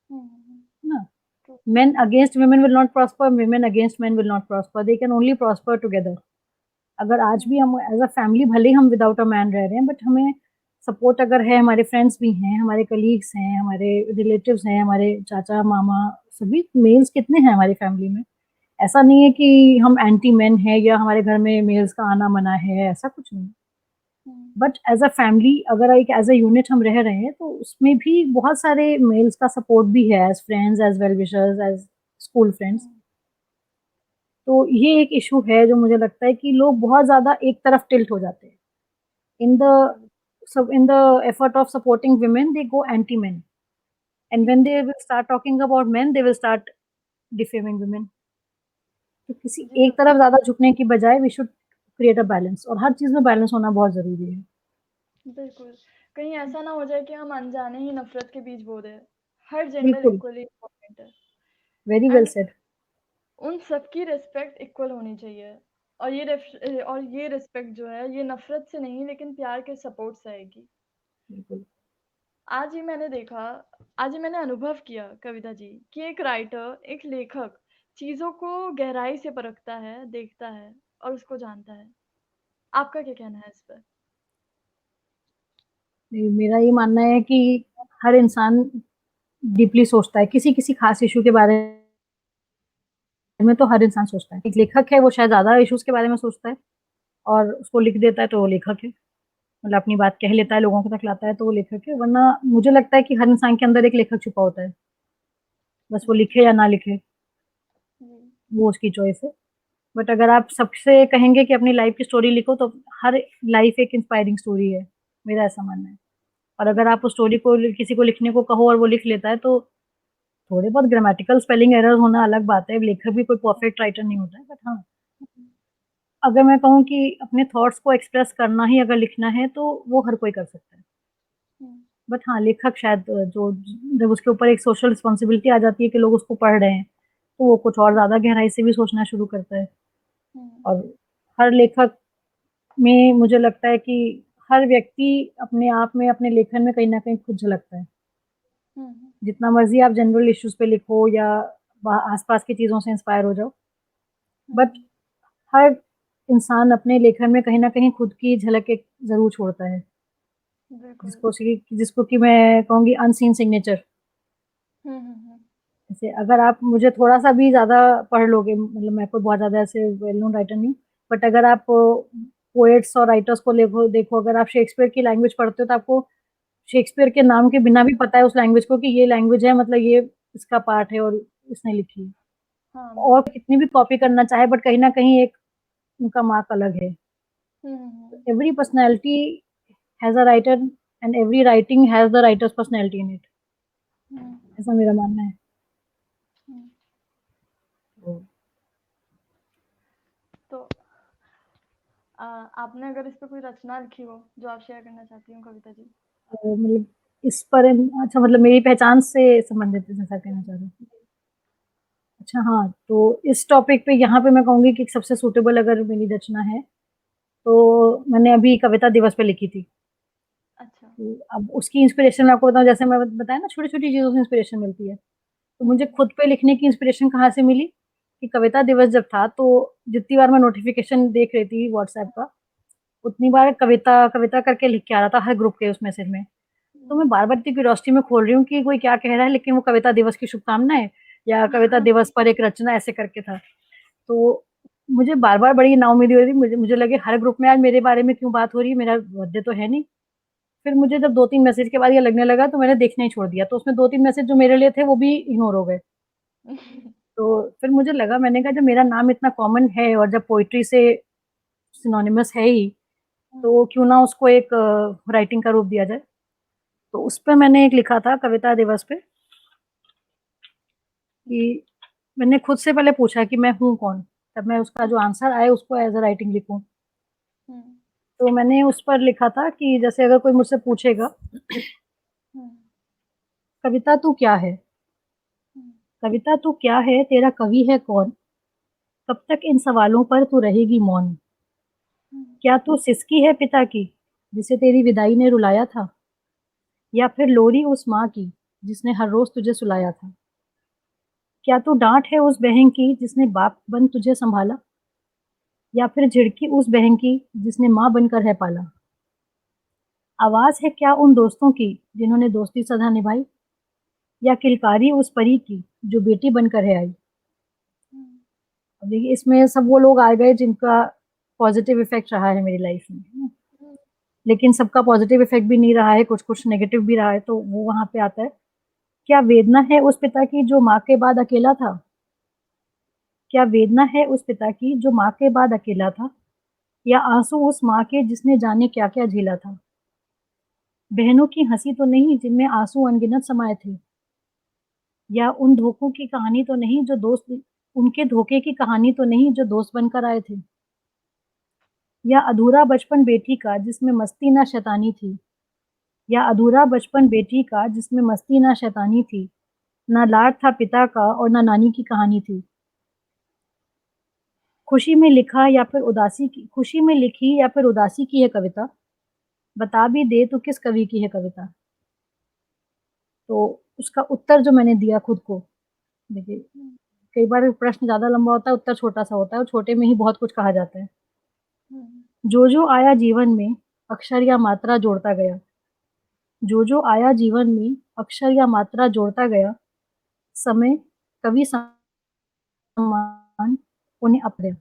हुँ, हुँ,
है ना?
True.
Men against women will not prosper, women against men will not prosper. They can only prosper together. अगर आज
हुँ,
भी हम एज़ अ फैमिली भले ही हम विदाउट अ मैन रह रहे हैं, बट हमें सपोर्ट अगर है, हमारे फ्रेंड्स भी हैं, हमारे कलीग्स हैं, हमारे रिलेटिव्स हैं, हमारे चाचा, मामा, सभी मेल्स कितने हैं हमारी फैमिली में। ऐसा नहीं है कि हम एंटी मेन हैं या हमारे घर में मेल्स का आना मना है, ऐसा कुछ नहीं।
हुँ,
बट एज़ अ फैमिली अगर एक एज़ अ यूनिट हम रह रहे हैं, तो उसमें भी बहुत सारे मेल्स का सपोर्ट भी है, as friends, as well wishers, as school friends.
हुँ,
तो ये एक इश्यू है जो मुझे लगता है कि लोग बहुत ज़्यादा एक तरफ टिल्ट हो जाते हैं। इन द
बिल्कुल।
in the effort of supporting women, they go anti-men. And when
hmm,
they will start talking about men, they will start defaming women. तो किसी
जी,
एक तरफ ज़्यादा झुकने की बजाय we should create a balance, और हर चीज़ में बैलेंस होना बहुत ज़रूरी है।
बिल्कुल। कहीं ऐसा ना हो जाए कि हम अनजाने ही नफ़रत के बीज बो दें। हर जेंडर
बिल्कुल,
इक्वली इम्पोर्टेंट है
वेरी वेल
एंड
सेड।
उन सबकी रिस्पेक्ट इक्वल होनी चाहिए और ये रिस्पेक्ट जो है ये नफ़रत से नहीं लेकिन प्यार के सपोर्ट से आएगी।
बिल्कुल।
आज ही मैंने देखा आज ही मैंने अनुभव किया कविता जी कि एक राइटर, एक लेखक चीज़ों को गहराई से परखता है, देखता है और उसको जानता है। आपका क्या कहना है इस पर?
नहीं, मेरा ये मानना है कि हर इंसान डीपली सोचता है, किसी-किसी खास इश्यू के बारे में तो हर इंसान सोचता है। एक लेखक है, वो शायद ज़्यादा इश्यूज़ के बारे में सोचता है और उसको लिख देता है तो वो लेखक है। मतलब अपनी बात कह लेता है, लोगों तक लाता है तो वो लेखक है, वरना मुझे लगता है कि हर इंसान के अंदर एक लेखक छुपा होता है। बस वो
जी,
लिखे या ना लिखे,
जी,
वो उसकी चॉइस है। बट अगर आप सबसे कहेंगे कि अपनी लाइफ़ की स्टोरी लिखो, तो हर लाइफ़ एक इंस्पायरिंग स्टोरी है, मेरा ऐसा मानना है। और अगर आप उस स्टोरी को किसी को लिखने को कहो और वो लिख लेता है, तो थोड़े बहुत ग्रामेटिकल स्पेलिंग एरर होना अलग बात है, लेखक भी कोई परफेक्ट राइटर नहीं होता है। बट हाँ,
हुँ,
अगर मैं कहूँ कि अपने थॉट्स को एक्सप्रेस करना ही अगर लिखना है, तो वो हर कोई कर सकता है।
हुँ,
बट हाँ, लेखक शायद जो जब उसके ऊपर एक सोशल रिस्पॉन्सिबिलिटी आ जाती है कि लोग उसको पढ़ रहे हैं, तो वो कुछ और ज़्यादा गहराई से भी सोचना शुरू करता है।
हुँ,
और हर लेखक में मुझे लगता है कि हर व्यक्ति अपने आप में, अपने लेखन में कहीं न कहीं खुद झलकता है।
हुँ,
जितना मर्ज़ी आप जनरल इश्यूज़ पे लिखो या आस-पास की चीज़ों से इंस्पायर हो जाओ, बट
हुँ,
हर इंसान अपने लेखन में कहीं न कहीं खुद की झलक एक ज़रूर छोड़ता है,
बिल्कुल।
जिसको कि मैं कहूँगी अनसीन सिग्नेचर।
हुँ, हुँ, हुँ,
जैसे अगर आप मुझे थोड़ा-सा भी ज़्यादा पढ़ लोगे, मतलब मैं कोई बहुत ज़्यादा ऐसे वेल नोन राइटर नहीं हूँ, बट अगर आप पोएट्स और राइटर्स को देखो, अगर आप शेक्सपियर की लैंग्वेज पढ़ते हो, तो आपको शेक्सपियर के नाम के बिना भी पता है उस लैंग्वेज को कि ये लैंग्वेज है, मतलब ये इसका पार्ट है और इसने लिखी है।
हाँ,
और
बिल्कुल।
कितनी भी कॉपी करना चाहे, बट कहीं न कहीं एक उनका मार्क अलग है।
हुँ, हुँ, हुँ,
every personality has a writer and every writing has the writer's personality in it,
हुँ,
ऐसा मेरा मानना है।
हुँ।
तो
तो आपने अगर इस पे कोई रचना लिखी हो जो आप शेयर करना चाहती हो कविता जी?
मतलब इस पर अच्छा मतलब मेरी पहचान से संबंधित जैसा कहना चाह रहे हैं। अच्छा हाँ, तो इस टॉपिक पे यहाँ पे मैं कहूँगी कि सबसे सूटेबल अगर मेरी रचना है, तो मैंने अभी कविता दिवस पे लिखी थी।
अच्छा।
तो अब उसकी इंस्पिरेशन मैं आपको बताऊँ जैसे मैं बताया ना छोटी-छोटी चीज़ों से इंस्पिरेशन मिलती है। तो मुझे खुद पे लिखने की इंस्पिरेशन कहाँ से मिली कि कविता दिवस जब था तो जितनी बार मैं नोटिफ़िकेशन देख रही थी व्हाट्सएप का, उतनी बार कविता, कविता करके लिख के आ रहा था हर ग्रुप के उस मैसेज में। तो मैं बार-बार इतनी क्यूरियोसिटी में खोल रही हूँ कि कोई क्या कह रहा है, लेकिन वो कविता दिवस की शुभकामनाएँ या कविता दिवस पर एक रचना ऐसे करके था। तो मुझे बार-बार बड़ी नाउम्मीदी हो रही थी, मुझे मुझे लगे हर ग्रुप में आज मेरे बारे में क्यों बात हो रही है, मेरा बर्थडे तो है नहीं। फिर मुझे जब 2-3 मैसेज के बाद ये लगने लगा तो मैंने देखना ही छोड़ दिया। तो उसमें 2-3 मैसेज जो मेरे लिए थे वो भी इग्नोर हो गए। तो फिर मुझे लगा मैंने कहा जब मेरा नाम इतना कॉमन है और जब पोएट्री से सिनोनिमस है ही, तो क्यों ना उसको एक राइटिंग का रूप दिया जाए। तो उस पे मैंने एक लिखा था कविता दिवस पे कि मैंने खुद से पहले पूछा कि मैं हूँ कौन? तब मैं उसका जो आंसर आए उसको एज़ अ राइटिंग लिखूँ।
हुँ,
तो मैंने उस पर लिखा था कि जैसे अगर कोई मुझसे पूछेगा,
हुँ,
कविता तू क्या है?
हुँ,
कविता तू क्या है? तेरा कवि है कौन? कब तक इन सवालों पर तू रहेगी मौन?
हुँ,
क्या तू सिसकी है पिता की, जिसे तेरी विदाई ने रुलाया था? या फिर लोरी उस माँ की, जिसने हर रोज़ तुझे सुलाया था? क्या तू डाँट है उस बहन की, जिसने बाप बन तुझे सँभाला? या फिर झिड़की उस बहन की, जिसने माँ बनकर है पाला? आवाज़ है क्या उन दोस्तों की, जिन्होंने दोस्ती सदा निभाई? या किलकारी उस परी की, जो बेटी बनकर है आई?
हुँ,
अब देखिए इसमें सब वो लोग आ गए जिनका पॉज़िटिव इफ़ेक्ट रहा है मेरी लाइफ़ में, है ना?
हुँ,
लेकिन सबका पॉज़िटिव इफ़ेक्ट भी नहीं रहा है, कुछ-कुछ नेगेटिव भी रहा है, तो वो वहाँ पे आता है। क्या वेदना है उस पिता की जो माँ के बाद अकेला था? क्या वेदना है उस पिता की जो माँ के बाद अकेला था? या आँसू उस माँ के जिसने जाने क्या-क्या झेला था? बहनों की हँसी तो नहीं जिनमें आँसू अनगिनत समाये थे? या उन धोखों की कहानी तो नहीं जो दोस्त उनके धोखे की कहानी तो नहीं जो दोस्त बनकर आए थे? या अधूरा बचपन बेटी का जिसमें मस्ती ना शैतानी थी? या अधूरा बचपन बेटी का जिसमें मस्ती ना शैतानी थी? ना लाड था पिता का और ना नानी की कहानी थी? खुशी में लिखा या फिर उदासी की खुशी में लिखी या फिर उदासी की है कविता? बता भी दे तो किस कवि की है कविता? तो उसका उत्तर जो मैंने दिया खुद को, देखिए
हुँ,
कई बार प्रश्न ज़्यादा लंबा होता है, उत्तर छोटा-सा होता है और छोटे में ही बहुत कुछ कहा जाता है।
हुँ,
जो-जो आया जीवन में, अक्षर या मात्रा जोड़ता गया। जो-जो आया जीवन में, अक्षर या मात्रा जोड़ता गया। समय, कवि सम्मान उन्हें अपने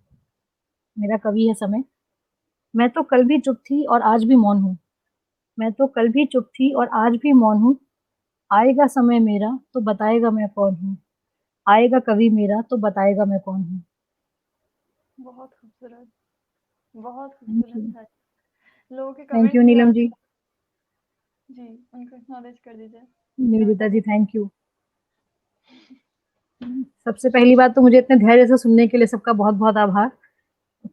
मेरा कवि है समय। मैं तो कल भी चुप थी और आज भी मौन हूँ। मैं तो कल भी चुप थी और आज भी मौन हूँ। आएगा समय मेरा तो बताएगा मैं कौन हूँ। आएगा कवि मेरा तो बताएगा मैं कौन हूँ।
बहुत खूबसूरत, बहुत
थैंक
खूबसूरत
यू।
था। लोगों के
थैंक यू
कमेंट्स नहीं आ
नीलम जी।
रहे। जी, उनको एक्नॉलेज कर दीजिए।
निवेदिता
कविता
जी
जी।
Thank you. सबसे पहली बात तो मुझे इतने धैर्य से सुनने के लिए सबका बहुत-बहुत आभार।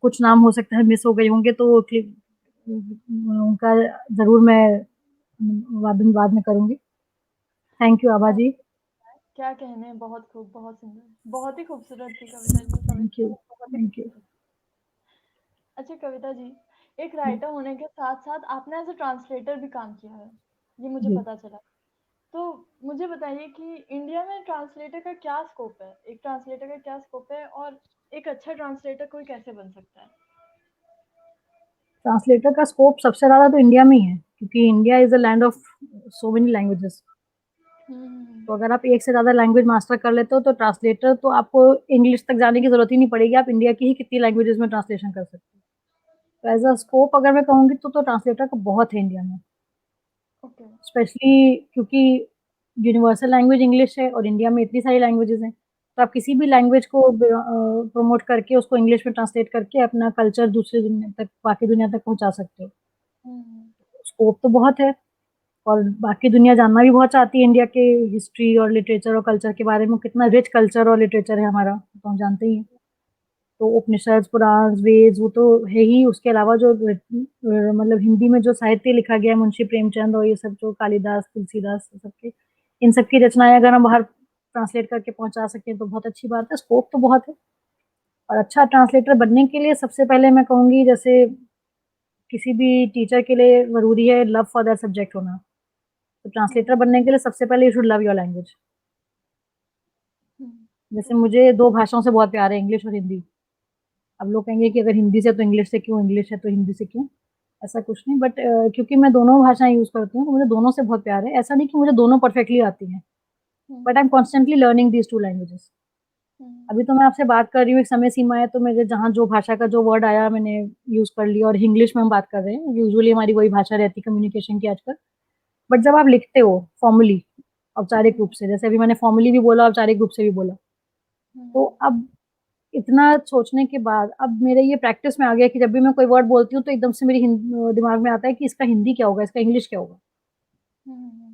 कुछ नाम हो सकता है मिस हो गए होंगे तो उनका ज़रूर मैं बाद में करूँगी। थैंक यू आभा
बहुत
जी।
क्या कहने, बहुत खूब, बहुत सुंदर, बहुत ही खूबसूरत थी कविता जी,
थैंक यू,
कविता बहुत ही
थैंक यू।
खूबसूरत। अच्छा कविता जी, एक राइटर होने के साथ-साथ आपने एज़ अ ट्रांसलेटर भी काम किया है, ये मुझे
जी,
पता चला। तो मुझे बताइए कि इंडिया में ट्रांसलेटर का क्या स्कोप है? एक ट्रांसलेटर का क्या स्कोप है और एक अच्छा ट्रांसलेटर कोई कैसे बन सकता है?
ट्रांसलेटर का स्कोप सबसे ज़्यादा तो इंडिया में ही है क्योंकि India is a land of so many languages.
हुँ, हुँ, हुँ।
तो अगर आप एक से ज़्यादा लैंग्वेज मास्टर कर लेते हो तो ट्रांसलेटर तो आपको इंग्लिश तक जाने की ज़रूरत ही नहीं पड़ेगी, आप इंडिया की ही कितनी लैंग्वेजेज़ में ट्रांसलेशन कर सकते हो। तो एज़ अ स्कोप अगर मैं कहूँगी तो ट्रांसलेटर का बहुत है इंडिया में।
ओके।
स्पेशली क्योंकि यूनिवर्सल लैंग्वेज इंग्लिश है और इंडिया में इतनी सारी लैंग्वेजेज़ हैं, तो आप किसी भी लैंग्वेज को प्रमोट करके उसको इंग्लिश में ट्रांसलेट करके अपना कल्चर दूसरी दुनिया तक बाकी दुनिया तक पहुँचा सकते हो।
हुँ, हुँ।
स्कोप तो बहुत है और बाकी दुनिया जानना भी बहुत चाहती है इंडिया के हिस्ट्री और लिटरेचर और कल्चर के बारे में, कितना रिच कल्चर और लिटरेचर है हमारा, तो हम जानते ही हैं। तो उपनिषद, पुराण, वेद वो तो है ही, उसके अलावा जो मतलब हिंदी में जो साहित्य लिखा गया है मुंशी प्रेमचंद और ये सब जो कालिदास, तुलसीदास सबके, इन सब की रचनाएं अगर हम बाहर ट्रांसलेट करके पहुंचा सकें तो बहुत अच्छी बात है। स्कोप तो बहुत है। और अच्छा ट्रांसलेटर बनने के लिए सबसे पहले मैं कहूंगी, जैसे किसी भी टीचर के लिए जरूरी है लव फॉर दैट सब्जेक्ट होना। तो ट्रांसलेटर बनने के लिए सबसे पहले you should love your language. जैसे मुझे दो भाषाओं से बहुत प्यार है, इंग्लिश और हिंदी। अब लोग कहेंगे कि अगर हिंदी से तो इंग्लिश से क्यों, इंग्लिश है तो हिंदी से क्यों, ऐसा कुछ नहीं। बट क्योंकि मैं दोनों भाषाएं यूज करती हूँ तो मुझे दोनों से बहुत प्यार है। ऐसा नहीं कि मुझे दोनों परफेक्टली आती हैं, but I am constantly learning these two languages. अभी तो मैं आपसे बात कर रही हूँ, एक समय सीमा है, तो मेरे जहाँ जो भाषा का जो वर्ड आया मैंने यूज कर लिया। और इंग्लिश में हम बात कर रहे हैं, यूजुअली हमारी वही भाषा रहती है कम्युनिकेशन की आजकल। बट जब आप लिखते हो फॉर्मली, औपचारिक रूप से, जैसे अभी मैंने फॉर्मली भी बोला, औपचारिक रूप से भी बोला, तो अब इतना सोचने के बाद अब मेरे ये प्रैक्टिस में आ गया कि जब भी मैं कोई वर्ड बोलती हूँ तो एकदम से मेरी दिमाग में आता है कि इसका हिंदी क्या होगा, इसका इंग्लिश क्या होगा।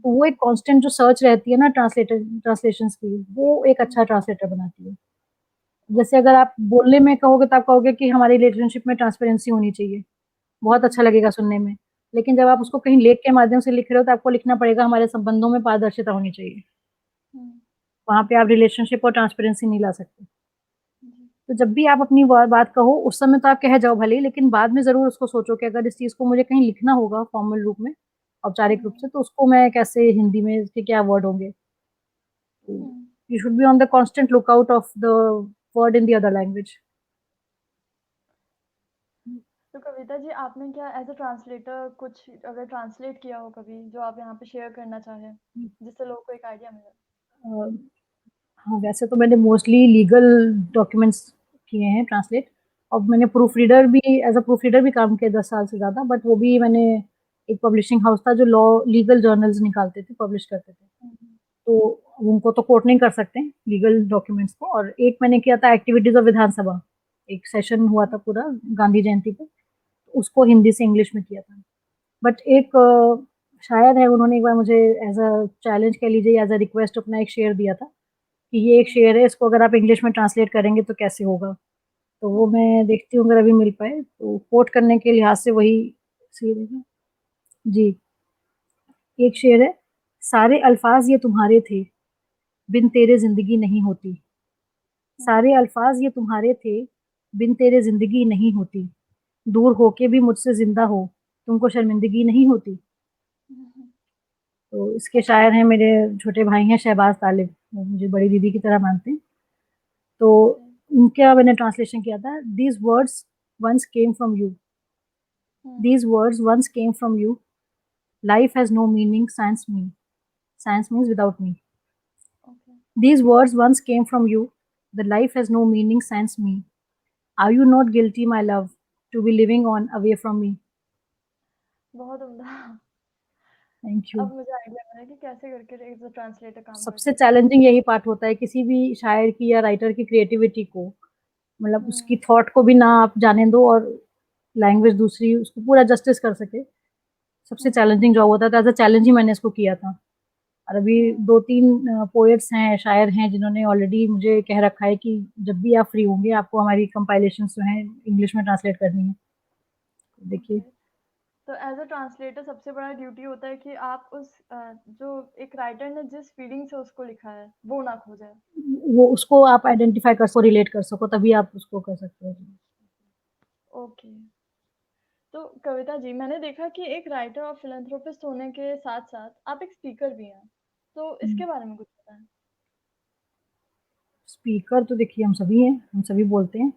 तो वो एक कांस्टेंट जो सर्च रहती है ना ट्रांसलेशंस की, वो एक अच्छा ट्रांसलेटर बनाती है। जैसे अगर आप बोलने में कहोगे तो आप कहोगे कि हमारी रिलेशनशिप में ट्रांसपेरेंसी होनी चाहिए, बहुत अच्छा लगेगा सुनने में। लेकिन जब आप उसको कहीं लेख के माध्यम से लिख रहे हो तो आपको लिखना पड़ेगा हमारे संबंधों में पारदर्शिता होनी चाहिए। वहां पे आप रिलेशनशिप और ट्रांसपेरेंसी नहीं ला सकते। तो जब भी आप अपनी बात कहो उस समय तो आप कह जाओ भले ही, लेकिन बाद में जरूर उसको सोचो कि अगर इस चीज को मुझे कहीं लिखना होगा फॉर्मल रूप में, औपचारिक रूप से, तो उसको मैं कैसे, हिंदी में इसके क्या वर्ड होंगे। You should be on the constant lookout of the word in the other language.
तो कविता जी, आपने क्या एज अ ट्रांसलेटर कुछ अगर ट्रांसलेट किया हो कभी, जो आप यहाँ पे शेयर करना चाहें, जिससे लोगों को एक आइडिया मिले?
हाँ, वैसे तो मैंने मोस्टली लीगल डॉक्यूमेंट्स किए हैं ट्रांसलेट। और मैंने प्रूफ रीडर भी, एज अ प्रूफ रीडर भी काम किया 10 साल से ज़्यादा। बट वो भी मैंने, एक पब्लिशिंग हाउस था जो लॉ लीगल जर्नल्स निकालते थे, पब्लिश करते थे। तो उनको तो कोर्ट नहीं कर सकते लीगल डॉक्यूमेंट्स को। और एक मैंने किया था एक्टिविटीज ऑफ विधानसभा, एक सेशन हुआ था पूरा गांधी जयंती पे, उसको हिंदी से इंग्लिश में किया था। बट एक शायर है, उन्होंने एक बार मुझे एज अ चैलेंज कह लीजिए, एज अ रिक्वेस्ट अपना एक शेयर दिया था कि ये एक शेर है, इसको अगर आप इंग्लिश में ट्रांसलेट करेंगे तो कैसे होगा। तो वो मैं देखती हूँ अगर अभी मिल पाए तो कोट करने के लिहाज से वही शेर है ना। जी, एक शेर है, सारे अल्फाज ये तुम्हारे थे, बिन तेरे जिंदगी नहीं होती। सारे अल्फाज ये तुम्हारे थे, बिन तेरे जिंदगी नहीं होती। दूर होके भी मुझसे जिंदा हो, तुमको शर्मिंदगी नहीं होती। तो इसके शायर हैं मेरे छोटे भाई हैं शहबाज तालिब, वो मुझे बड़ी दीदी की तरह मानते हैं। तो उनका मैंने ट्रांसलेशन किया था, these words once came from you, these words once came from you, life has no meaning sans me, sans means without me. These words once came from you, the life has no meaning sans me. Are you not guilty, my love, to be living on away from me?
बहुत उम्दा।
Thank you.
अब मुझे idea मिला कि कैसे करके as a translator काम
सबसे
करते हैं।
चैलेंजिंग यही पार्ट होता है किसी भी शायर की या राइटर की क्रिएटिविटी को, मतलब उसकी थॉट को भी ना आप जाने दो और लैंग्वेज दूसरी उसको पूरा जस्टिस कर सके। सबसे चैलेंजिंग जॉब होता था, एज अ चैलेंज ही मैंने इसको किया था। और अभी 2-3 पोएट्स हैं, शायर हैं, जिन्होंने ऑलरेडी मुझे कह रखा है कि जब भी आप फ्री होंगे आपको हमारी कंपाइलेशन जो हैं इंग्लिश में ट्रांसलेट करनी है। देखिए,
तो एज अ ट्रांसलेटर सबसे बड़ा ड्यूटी होता है कि आप उस जो एक राइटर ने जिस फीलिंग से उसको लिखा है वो ना खो जाए।
वो उसको आप आइडेंटिफाई कर सको, रिलेट कर सको, तभी आप उसको कर सकते हो।
ओके। तो कविता जी, मैंने देखा कि एक राइटर और फिलैंथ्रोपिस्ट होने के साथ साथ आप एक स्पीकर भी हैं, तो इसके बारे में कुछ बताएं।
स्पीकर तो देखिए हम सभी हैं, हम सभी बोलते हैं।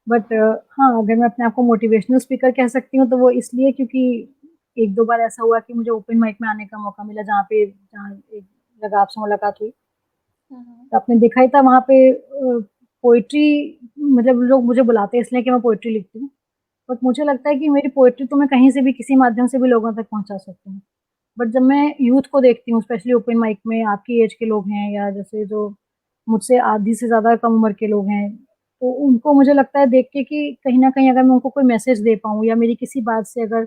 बट हाँ, अगर मैं अपने आप को मोटिवेशनल स्पीकर कह सकती हूँ तो वो इसलिए क्योंकि 1-2 बार ऐसा हुआ कि मुझे ओपन माइक में आने का मौका मिला, जहाँ एक जगह आपसे मुलाकात हुई। तो आपने देखा ही था वहाँ पे पोएट्री, मतलब लोग मुझे बुलाते हैं इसलिए कि मैं पोएट्री लिखती हूँ। बट मुझे लगता है कि मेरी पोएट्री तो मैं कहीं से भी किसी माध्यम से भी लोगों तक पहुँचा सकती हूँ। बट जब मैं यूथ को देखती हूँ, स्पेशली ओपन माइक में, आपकी एज के लोग हैं या जैसे जो मुझसे आधी से ज़्यादा कम उम्र के लोग हैं, तो उनको मुझे लगता है देख के कि कहीं न कहीं अगर मैं उनको कोई मैसेज दे पाऊँ या मेरी किसी बात से अगर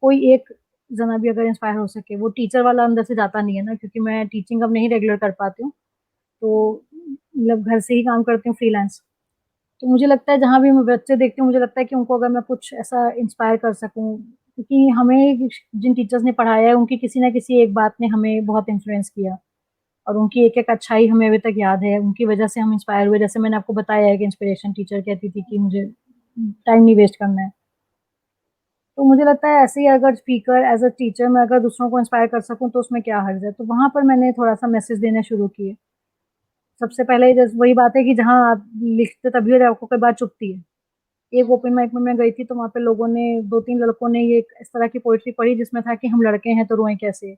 कोई एक जना भी अगर इंस्पायर हो सके, वो टीचर वाला अंदर से जाता नहीं है ना, क्योंकि मैं टीचिंग अब नहीं रेगुलर कर पाती हूँ। तो मतलब घर से ही काम करती हूँ फ्रीलांस। तो मुझे लगता है जहाँ भी मैं बच्चे देखती हूँ, मुझे लगता है कि उनको अगर मैं कुछ ऐसा इंस्पायर कर सकूँ, क्योंकि हमें जिन टीचर्स ने पढ़ाया है, उनकी किसी न किसी एक बात ने हमें बहुत इन्फ्लुएंस किया और उनकी एक-एक अच्छाई हमें अभी तक याद है। उनकी वजह से हम इंस्पायर हुए। जैसे मैंने आपको बताया है कि इंस्पिरेशन टीचर कहती थी कि मुझे टाइम नहीं वेस्ट करना है। तो मुझे लगता है ऐसे ही अगर स्पीकर एज़ अ टीचर मैं अगर दूसरों को इंस्पायर कर सकूँ, तो उसमें क्या हर्ज है? तो वहाँ पर मैंने थोड़ा-सा मैसेज देने शुरू किए। सबसे पहले जैसे वही बात है कि जहाँ आप लिखते तभी और आपको कई बार चुभती है। एक ओपन माइक में मैं गई थी, तो वहाँ पे लोगों ने 2-3 लड़कों ने ये इस तरह की पोएट्री पढ़ी जिसमें था कि हम लड़के हैं तो रोएँ कैसे?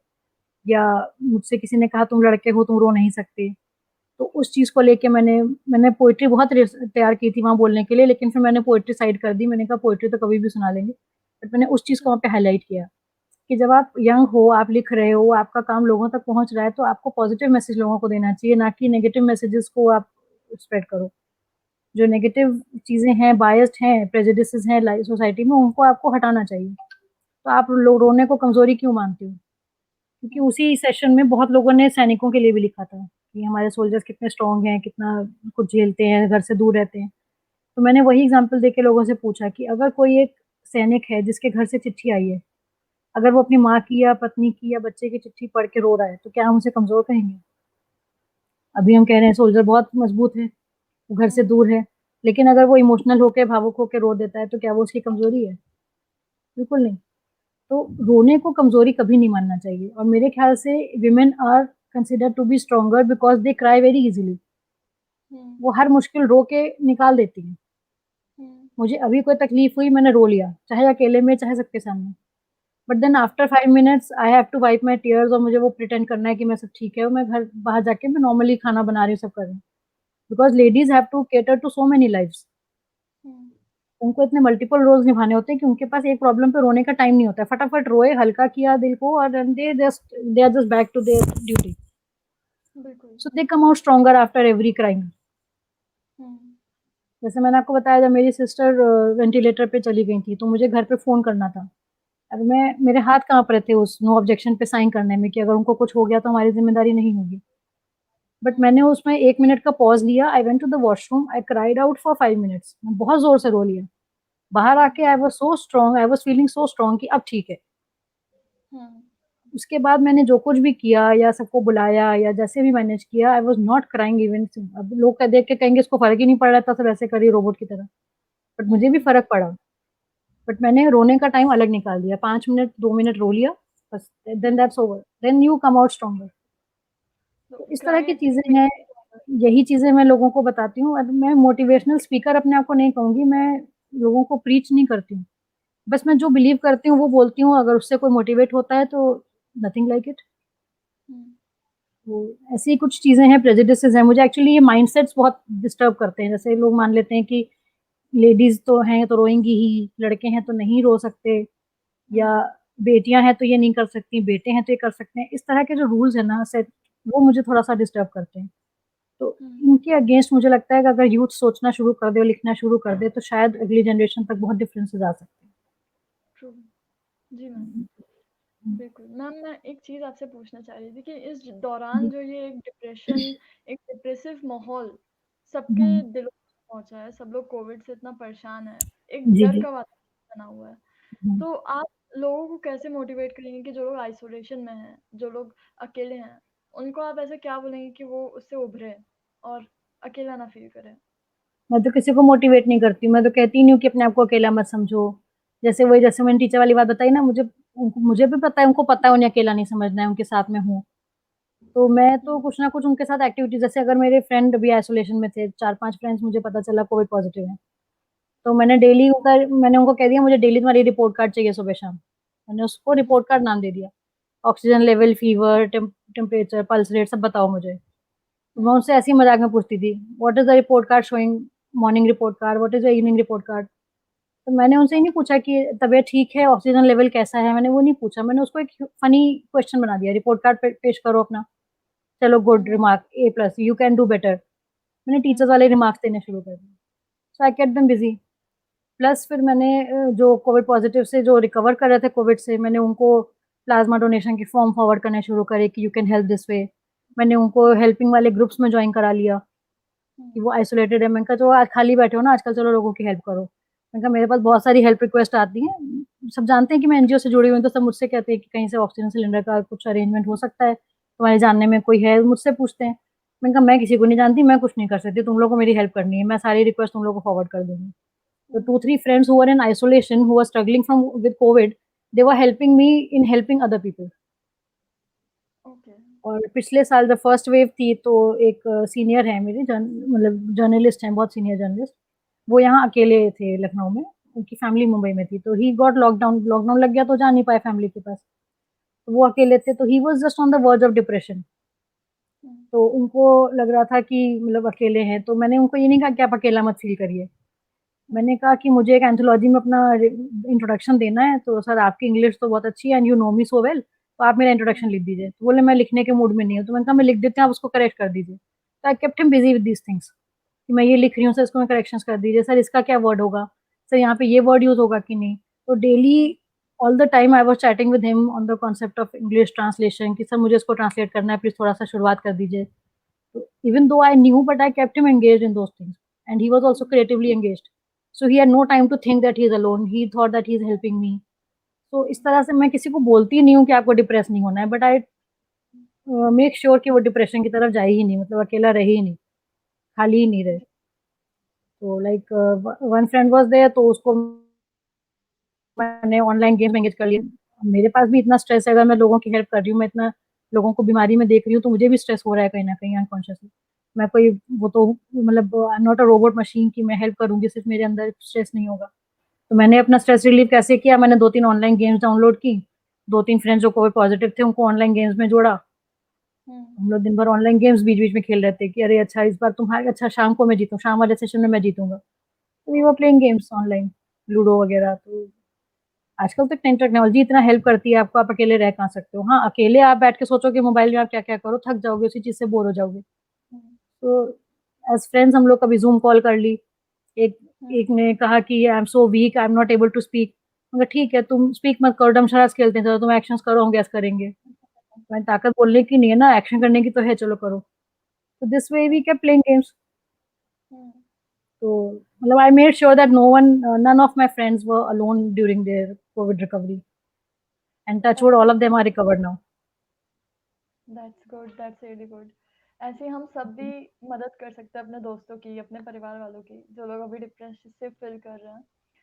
या मुझसे किसी ने कहा तुम लड़के हो, तुम रो नहीं सकते। तो उस चीज़ को लेके मैंने पोएट्री बहुत तैयार की थी वहाँ बोलने के लिए, लेकिन फिर मैंने पोएट्री साइड कर दी। मैंने कहा पोएट्री तो कभी भी सुना लेंगे। बट मैंने उस चीज़ को वहाँ पे हाइलाइट किया कि जब आप यंग हो, आप लिख रहे हो, आपका काम लोगों तक पहुँच रहा है, तो आपको पॉज़िटिव मैसेज लोगों को देना चाहिए, ना कि नेगेटिव मैसेजेस को आप स्प्रेड करो। जो नेगेटिव चीज़ें हैं, बायस्ड हैं, प्रेजुडिसेस हैं लाइफ सोसाइटी में, उनको आपको हटाना चाहिए। तो आप लो रोने को कमज़ोरी क्यों मानते हो? क्योंकि उसी सेशन में बहुत लोगों ने सैनिकों के लिए भी लिखा था, कि हमारे सोल्जर्स कितने स्ट्रॉन्ग हैं, कितना कुछ झेलते हैं, घर से दूर रहते हैं। तो मैंने वही एग्ज़ाम्पल देके लोगों से पूछा कि अगर कोई एक सैनिक है जिसके घर से चिट्ठी आई है, अगर वो अपनी माँ की या पत्नी की या बच्चे की चिट्ठी पढ़ के रो रहा है, तो क्या हम उसे कमज़ोर कहेंगे? अभी हम कह रहे हैं सोल्जर बहुत मज़बूत है, वो घर से दूर है, लेकिन अगर वो इमोशनल होके, भावुक होके रो देता है, तो क्या वो उसकी कमज़ोरी है? बिल्कुल नहीं। तो रोने को कमज़ोरी कभी नहीं मानना चाहिए और मेरे ख़्याल से women are considered to be stronger because they cry very easily. वो हर मुश्किल रो के निकाल देती हैं। मुझे अभी कोई तकलीफ़ हुई, मैंने रो लिया, चाहे अकेले में, चाहे सबके सामने। But then after 5 minutes I have to wipe my tears और मुझे वो प्रिटेंड करना है कि मैं सब ठीक है और मैं घर बाहर जाके मैं नॉर्मली खाना बना रही हूँ, सब कर रही हूँ। Because ladies have to cater to so many lives. उनको इतने मल्टीपल रोल्स निभाने होते हैं कि उनके पास एक प्रॉब्लम पे रोने का टाइम नहीं होता है। फटाफट रोए, हल्का किया दिल को और then they are just back to their duty.
बिल्कुल।
So they come out stronger after every crime. जैसे मैंने आपको बताया जब मेरी सिस्टर वेंटिलेटर पे चली गई थी, तो मुझे घर पे फ़ोन करना था। अब मेरे हाथ काँप रहे थे उस नो ऑब्जेक्शन पे साइन करने में कि अगर उनको कुछ हो गया तो हमारी ज़िम्मेदारी नहीं होगी। बट मैंने उसमें 1 मिनट का पॉज़ लिया, I went to the washroom, I cried out for 5 minutes. मैं बहुत ज़ोर से रो लिया। बाहर आके I was so strong, I was feeling so strong कि अब ठीक है। उसके बाद मैंने जो कुछ भी किया या सबको बुलाया या जैसे भी मैनेज किया, I was not crying even. अब लोग देख के कहेंगे इसको फ़र्क ही नहीं पड़ रहा था, सब ऐसे कर रही है रोबोट की तरह। बट मुझे भी फ़र्क पड़ा। बट मैंने रोने का टाइम अलग निकाल दिया। 5 मिनट, 2 मिनट रो लिया, बस then that's over. Then you come out stronger.
तो
तो इस तरह की
क्राई
चीज़ें हैं, यही चीज़ें मैं लोगों को बताती हूँ और मैं मोटिवेशनल स्पीकर अपने आप को नहीं कहूँगी, मैं लोगों को प्रीच नहीं करती हूँ। बस मैं जो बिलीव करती हूँ वो बोलती हूँ, अगर उससे कोई मोटिवेट होता है तो नथिंग लाइक इट। तो ऐसी कुछ चीज़ें हैं, प्रेजुडिसेस हैं। मुझे एक्चुअली ये माइंडसेट्स बहुत डिस्टर्ब करते हैं। जैसे लोग मान लेते हैं कि लेडीज़ तो हैं तो रोएँगी ही, लड़के हैं तो नहीं रो सकते या बेटियाँ हैं तो ये नहीं कर सकती, बेटे हैं तो ये कर सकते हैं। इस तरह के जो रूल्स हैं ना सेट, वो मुझे थोड़ा-सा डिस्टर्ब करते हैं। तो इनके अगेंस्ट मुझे लगता है कि अगर यूथ सोचना शुरू कर दे और लिखना शुरू कर दे, तो शायद अगली जनरेशन तक बहुत डिफरेंसेस आ सकते हैं।
ट्रू। जी मैम। बिल्कुल। मैम मैं एक चीज़ आपसे पूछना चाह रही थी कि इस दौरान
जी,
जो ये एक डिप्रेशन, एक डिप्रेसिव माहौल सबके
हुँ।
दिलों तक पहुँचा है, सब लोग कोविड से इतना परेशान हैं, एक
जी,
डर
जी।
का वातावरण बना हुआ है।
हुँ।
तो आप लोगों को कैसे मोटिवेट करेंगे कि जो लोग आइसोलेशन में हैं, जो लोग अकेले हैं, उनको आप ऐसे क्या बोलेंगे कि वो उससे उभरें और अकेला ना फ़ील करें?
मैं तो किसी को मोटिवेट नहीं करती हूँ, मैं तो कहती नहीं हूँ कि अपने आप को अकेला मत समझो। जैसे मैंने टीचर वाली बात बताई ना, मुझे भी पता है, उनको पता है उन्हें अकेला नहीं समझना है, उनके साथ में हूँ। तो मैं तो
हुँ,
कुछ ना कुछ उनके साथ एक्टिविटी, जैसे अगर मेरे फ्रेंड अभी आइसोलेशन में थे, 4-5 फ्रेंड्स मुझे पता चला कोविड पॉज़िटिव हैं। तो मैंने उनको कह दिया मुझे डेली तुम्हारी रिपोर्ट कार्ड चाहिए सुबह-शाम। मैंने उसको
हुँ,
रिपोर्ट कार्ड नाम दे दिया। Oxygen level, fever, temperature, pulse rate सब बताओ मुझे। तो मैं
हुँ,
उनसे ऐसे ही मज़ाक में पूछती थी, what is the report card showing? Morning report card, what is the evening report card? तो मैंने उनसे ये नहीं पूछा कि तबीयत ठीक है, ऑक्सीजन लेवल कैसा है? मैंने वो नहीं पूछा। मैंने उसको एक फ़नी क्वेश्चन बना दिया, रिपोर्ट कार्ड पे पेश करो अपना। चलो good
um,
remark, A plus, you can do better. मैंने
हुँ,
टीचर्स वाले रिमार्क्स देने शुरू कर दिए। So I kept them busy. Plus फिर मैंने जो कोविड पॉज़िटिव से जो रिकवर कर रहे थे कोविड से, मैंने उनको प्लाज़्मा डोनेशन के फॉर्म फॉरवर्ड करने शुरू करे कि you can help this way. मैंने उनको हेल्पिंग वाले ग्रुप्स में जॉइन करा लिया। कि वो आइसोलेटेड है। मैंने कहा चलो आज खाली बैठे हो ना आजकल, चलो लोगों की हेल्प करो। मैंने कहा मेरे पास बहुत सारी हेल्प रिक्वेस्ट आती हैं, सब जानते हैं कि मैं एनजीओ से जुड़ी हुई हूँ, तो सब मुझसे कहते हैं कि कहीं से ऑक्सीजन सिलेंडर का कुछ अरेंजमेंट हो सकता है, तुम्हारे जानने में कोई है, मुझसे पूछते हैं। मैंने कहा मैं किसी को नहीं जानती, मैं कुछ नहीं कर सकती, तुम लोगों को मेरी हेल्प करनी है, मैं सारी रिक्वेस्ट तुम लोगों को फॉरवर्ड कर दूंगी। तो 2-3 friends who were in isolation, who were struggling from with Covid, they were helping me in helping other people.
Okay.
और पिछले साल जब फर्स्ट वेव थी, तो एक सीनियर है मेरे, मतलब जर्नलिस्ट हैं, बहुत सीनियर जर्नलिस्ट, वो यहाँ अकेले थे लखनऊ में, उनकी फैमिली मुंबई में थी, तो ही गॉट लॉकडाउन, लॉकडाउन लग गया तो जा नहीं पाए फैमिली के पास, तो वो अकेले थे, तो he was just on the verge of depression. तो उनको लग रहा था कि मतलब अकेले हैं, तो मैंने उनको ये नहीं कहा कि आप अकेला मत फील करिए, मैंने कहा कि मुझे एक एंथोलॉजी में अपना इंट्रोडक्शन देना है, तो सर आपकी इंग्लिश तो बहुत अच्छी है and you know me so well, तो आप मेरा इंट्रोडक्शन लिख दीजिए। तो बोले मैं लिखने के मूड में नहीं हूँ, तो मैंने कहा मैं लिख देते हैं, आप उसको करेक्ट कर दीजिए। तो I kept him busy with these things, कि मैं ये लिख रही हूँ सर, इसको मैं करेक्शंस कर दीजिए, सर इसका क्या वर्ड होगा, सर यहाँ पे ये वर्ड यूज होगा कि नहीं। तो daily all the time I was chatting with him on the concept of English translation, कि सर मुझे इसको ट्रांसलेट करना है, प्लीज थोड़ा सा शुरुआत कर दीजिए। So even though I knew, but I kept him engaged in those things, and he was also creatively engaged. So he had no time to think that he is alone. He thought that he is helping me. So इस तरह से मैं किसी को बोलती नहीं हूँ कि आपको डिप्रेस नहीं होना है, बट आई मेक श्योर कि वो डिप्रेशन की तरफ जाए ही नहीं, मतलब अकेला रहे ही नहीं, खाली ही नहीं रहे। तो like one friend was there, तो उसको मैंने ऑनलाइन गेम में एंगेज कर लिया। मेरे पास भी इतना स्ट्रेस है, अगर मैं लोगों की हेल्प कर रही हूँ, मैं इतना लोगों को बीमारी में देख रही हूँ, तो मुझे भी स्ट्रेस हो रहा है कहीं न कहीं अनकॉन्शियसली। मैं कोई वो तो मतलब आई am not a robot machine कि मैं हेल्प करूँगी, सिर्फ़ मेरे अंदर स्ट्रेस नहीं होगा। तो मैंने अपना स्ट्रेस रिलीव कैसे किया, मैंने 2-3 ऑनलाइन गेम्स डाउनलोड की, 2-3 फ्रेंड्स जो कोविड पॉज़िटिव थे, उनको ऑनलाइन गेम्स में जोड़ा। हम लोग दिन भर ऑनलाइन गेम्स बीच-बीच में खेल रहे थे कि अरे अच्छा इस बार तुम्हारे, अच्छा शाम को मैं जीतूँ, शाम वाले सेशन में मैं जीतूँगा। तो we were playing games online, ludo वगैरह। तो आजकल तो टेक्नोलॉजी इतना हेल्प करती है आपको, आप अकेले रह कहाँ सकते हो। हाँ, अकेले आप बैठ के सोचोगे मोबाइल में आप क्या-क्या करो, थक जाओगे, उसी चीज़ से बोर हो जाओगे। तो एज़ फ्रेंड्स हम लोग कभी ज़ूम कॉल कर ली। एक एक ने कहा कि I am so weak, I am not able to speak. मैंने कहा ठीक है, तुम स्पीक मत करो, डमशराज खेलते हैं, चलो तुम एक्शंस करो, हम गेस करेंगे। तुम्हारी ताकत बोलने की नहीं है ना, एक्शन करने की तो है, चलो करो। तो this way we kept playing games. तो मतलब I made sure that no one, none of my friends were alone during their covid recovery, and touch wood all of them are recovered now.
That's good, that's really good. ऐसे ही हम सब भी मदद कर सकते हैं अपने दोस्तों की, अपने परिवार वालों की, जो लोग अभी डिप्रेशन से फील कर रहे हैं।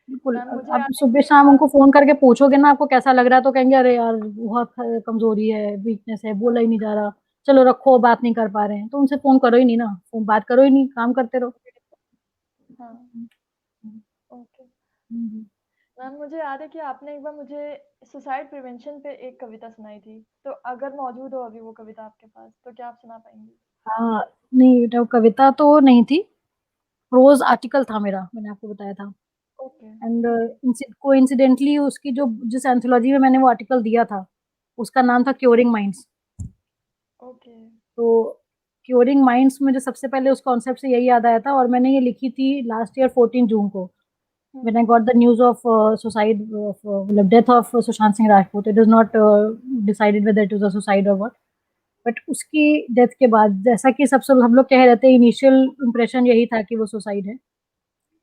बिल्कुल,
मैम मुझे
आप
याद है
सुबह
कि
शाम उनको फ़ोन करके पूछोगे ना आपको कैसा लग रहा है, तो कहेंगे अरे यार बहुत कमज़ोरी है, वीकनेस है, बोला ही नहीं जा रहा, चलो रखो बात नहीं कर पा रहे हैं, तो उनसे फ़ोन करो ही नहीं ना, फ़ोन बात करो ही नहीं, काम करते रहो।
हाँ,
हुँ, हुँ,
ओके।
हुँ,
मैम मुझे याद है कि आपने एक बार मुझे सुसाइड प्रिवेंशन पे एक कविता सुनाई थी, तो अगर मौजूद हो अभी वो कविता आपके पास, तो क्या आप सुना पाएँगी?
हाँ, नहीं तो कविता तो नहीं थी, प्रोज़ आर्टिकल था मेरा, मैंने आपको बताया था।
ओके,
एंड कोइंसिडेंटली उसकी जो जिस एंथोलॉजी में मैंने वो आर्टिकल दिया था, उसका नाम था क्यूरिंग माइंड्स।
ओके।
तो क्यूरिंग माइंड्स मुझे सबसे पहले उस कॉन्सेप्ट से यही याद आया था, और मैंने ये लिखी थी लास्ट ईयर 14 जून को।
हुँ,
When I got the news of suicide of मतलब death of Sushant Singh Rajput, it is not decided whether it was a suicide or what. But उसकी डेथ के बाद जैसा कि सबसे हम लोग कह रहे थे, इनिशियल इम्प्रेशन यही था कि वो सुसाइड है।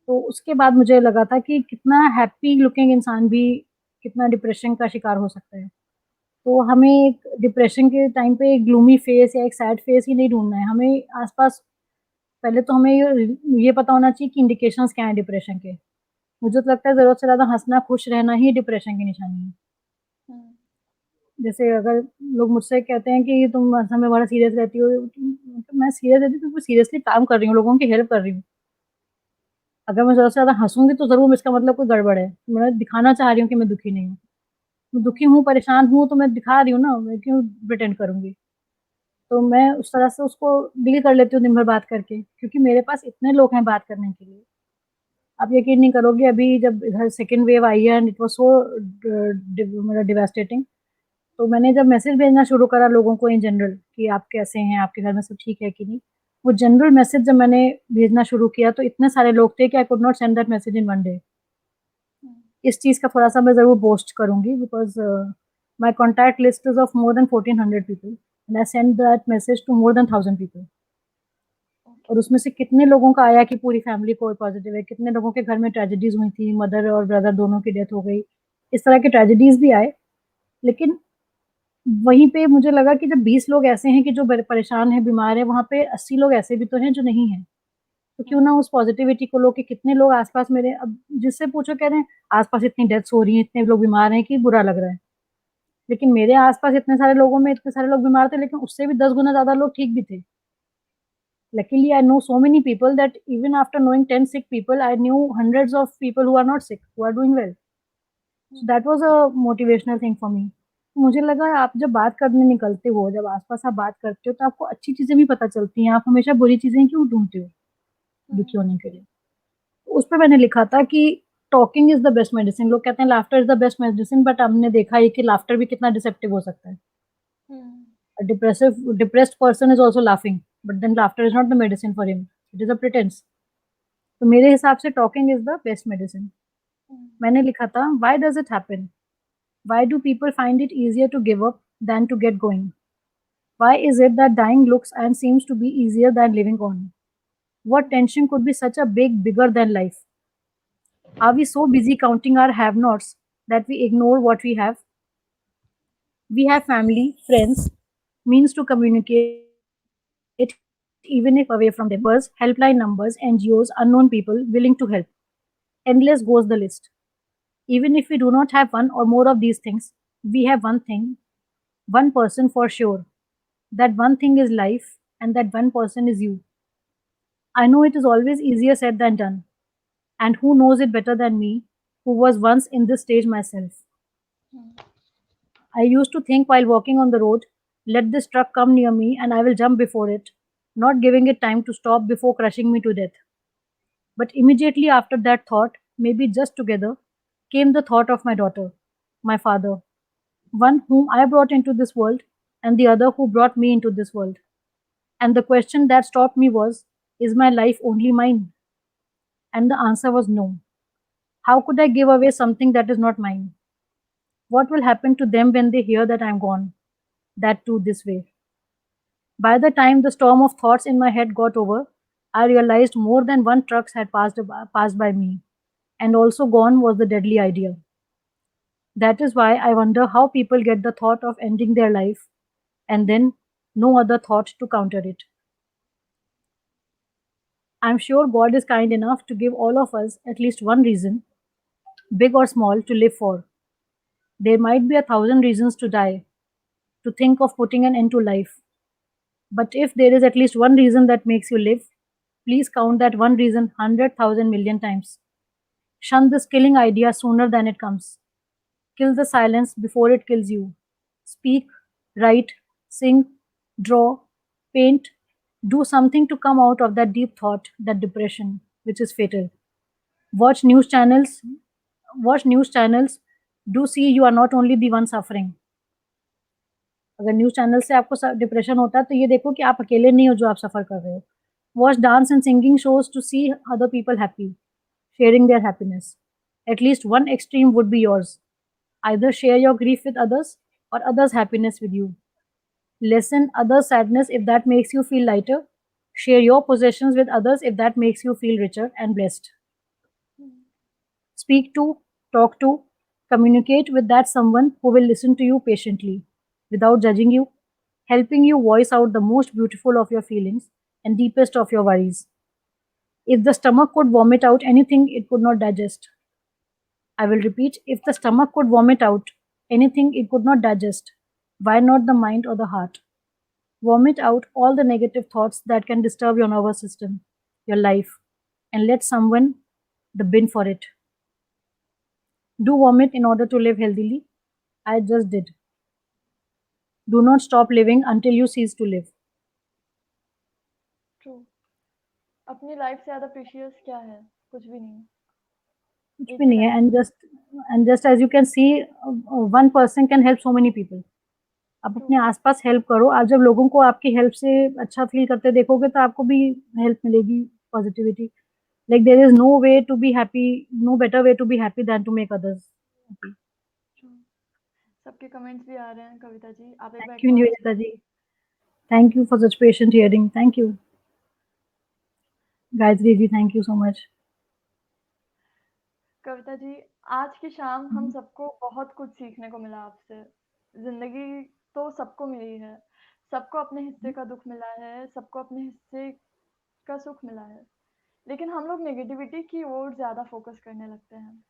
तो उसके बाद मुझे लगा था कि कितना हैप्पी लुकिंग इंसान भी कितना डिप्रेशन का शिकार हो सकता है। तो हमें एक डिप्रेशन के टाइम पे एक ग्लूमी फेस या एक सैड फेस ही नहीं ढूँढना है। हमें आस-पास पहले तो हमें ये पता होना चाहिए कि इंडिकेशंस क्या हैं डिप्रेशन के। मुझे तो लगता है ज़रूरत से ज़्यादा हँसना, खुश रहना ही डिप्रेशन की निशानी है।
हुँ,
जैसे अगर लोग मुझसे कहते हैं कि तुम हर समय बड़ा सीरियस रहती हो, तो मैं सीरियस रहती हूँ क्योंकि सीरियसली काम कर रही हूँ, लोगों की हेल्प कर रही हूँ। अगर मैं ज़रूरत से ज़्यादा हँसूँगी तो ज़रूर इसका मतलब कोई गड़बड़ है। मैं दिखाना चाह रही हूँ कि मैं दुखी नहीं हूँ। मैं दुखी
हुँ,
हूँ, परेशान हूँ तो मैं दिखा रही हूँ ना, मैं क्यों प्रिटेंड करूँगी? तो मैं उस तरह से उसको डील कर लेती हूँ दिन भर बात करके, क्योंकि मेरे पास इतने लोग हैं बात करने के लिए। आप यकीन नहीं करोगे, अभी जब इधर सेकंड वेव आई है एंड इट वाज़ सो मतलब डिवास्टेटिंग, तो मैंने जब मैसेज भेजना शुरू करा लोगों को इन जनरल कि आप कैसे हैं, आपके घर में सब ठीक है कि नहीं? वो जनरल मैसेज जब मैंने भेजना शुरू किया, तो इतने सारे लोग थे कि I could not send that message in one day.
हुँ,
इस चीज़ का थोड़ा-सा मैं ज़रूर बोस्ट करूँगी, because my contact list is of more than 1400 people and I send that message to more than 1000 people. और उसमें से कितने लोगों का आया कि पूरी फैमिली कोविड पॉजिटिव है, कितने लोगों के घर में ट्रेजेडीज हुई थी, मदर और ब्रदर दोनों की डेथ हो गई, इस तरह के ट्रेजेडीज भी आए। लेकिन वहीं पे मुझे लगा कि जब 20 लोग ऐसे हैं कि जो परेशान हैं, बीमार हैं, वहाँ पे 80 लोग ऐसे भी तो हैं जो नहीं हैं। तो क्यों ना उस पॉजिटिविटी को लो कि कितने लोग आसपास मेरे, अब जिससे पूछो कह रहे हैं आसपास इतनी डेथ्स हो रही हैं, इतने लोग बीमार हैं कि बुरा लग रहा है। लेकिन मेरे आसपास इतने सारे लोगों में इतने सारे लोग बीमार थे, लेकिन उससे भी 10 गुना ज़्यादा लोग ठीक भी थे। Luckily, I know so many people that even after knowing 10 sick people, I knew hundreds of people who are not sick, who are doing well. So that was a motivational thing for me. मुझे लगा आप जब बात करने निकलते हो, जब आसपास आप बात करते हो, तो आपको अच्छी चीज़ें भी पता चलती हैं। आप हमेशा बुरी चीज़ें क्यों ढूँढते हो, दुखी होने के लिए? उस पे मैंने लिखा था कि talking is the best medicine. लोग कहते हैं laughter is the best medicine, but हमने देखा है कि लाफ्टर भी कितना डिसेप्टिव हो सकता है। A depressed person is also laughing, but then laughter is not the medicine for him. It is a pretense. तो मेरे हिसाब से talking is the best medicine. मैंने लिखा था, why does it happen? Why do people find it easier to give up than to get going? Why is it that dying looks and seems to be easier than living on? What tension could be such a bigger than life? Are we so busy counting our have-nots that we ignore what we have? We have family, friends, means to communicate even if away from them. Neighbors, helpline numbers, NGOs, unknown people willing to help. Endless goes the list. Even if we do not have one or more of these things, we have one thing, one person for sure. That one thing is life, and that one person is you. I know it is always easier said than done, and who knows it better than me, who was once in this stage myself. I used to think while walking on the road, let this truck come near me and I will jump before it, not giving it time to stop before crushing me to death. But immediately after that thought, maybe just together, came the thought of my daughter, my father, one whom I brought into this world, and the other who brought me into this world. And the question that stopped me was, is my life only mine? And the answer was no. How could I give away something that is not mine? What will happen to them when they hear that I'm gone? That too this way. By the time the storm of thoughts in my head got over, I realized more than one truck had passed by me, and also gone was the deadly idea. That is why I wonder how people get the thought of ending their life and then no other thought to counter it. I'm sure God is kind enough to give all of us at least one reason, big or small, to live for. There might be 1,000 reasons to die, to think of putting an end to life. But if there is at least one reason that makes you live, please count that one reason 100,000 million times. Shun this killing idea sooner than it comes. Kill the silence before it kills you. Speak, write, sing, draw, paint, do something to come out of that deep thought, that depression, which is fatal. Watch news channels. Watch news channels. Do see you are not only the one suffering. अगर news channel से आपको depression होता है तो ये देखो कि आप अकेले नहीं हो जो आप सफ़र कर रहे हो। Watch dance and singing shows to see other people happy, sharing their happiness. At least one extreme would be yours. Either share your grief with others or others' happiness with you. Lessen others' sadness if that makes you feel lighter. Share your possessions with others if that makes you feel richer and blessed. Speak to, talk to, communicate with that someone who will listen to you patiently, without judging you, helping you voice out the most beautiful of your feelings and deepest of your worries. If the stomach could vomit out anything it could not digest, I will repeat, if the stomach could vomit out anything it could not digest, why not the mind or the heart? Vomit out all the negative thoughts that can disturb your nervous system, your life, and let someone the bin for it. Do vomit in order to live healthily. I just did. Do not stop living until you cease to live.
True. अपनी life से ज़्यादा precious क्या है? कुछ भी नहीं।
कुछ भी नहीं है, and just as you can see, one person can help so many people. आप अपने आसपास हेल्प करो। आप जब लोगों को आपकी हेल्प से अच्छा फील करते देखोगे तो आपको भी हेल्प मिलेगी, positivity. Like there is no way to be happy, no better way to be happy than to make others happy.
सबके कमेंट्स भी आ रहे हैं कविता जी, आप एक बार
thank you Nivedita ji, thank you for such patient hearing, thank you. Gayatri ji, thank you so much.
Kavita ji, आज की शाम हम सबको बहुत कुछ सीखने को मिला आपसे। ज़िंदगी तो सबको मिली है, सबको अपने हिस्से का दुःख मिला है, सबको अपने हिस्से का सुख मिला है। लेकिन हम लोग नेगेटिविटी की ओर ज़्यादा फ़ोकस करने लगते हैं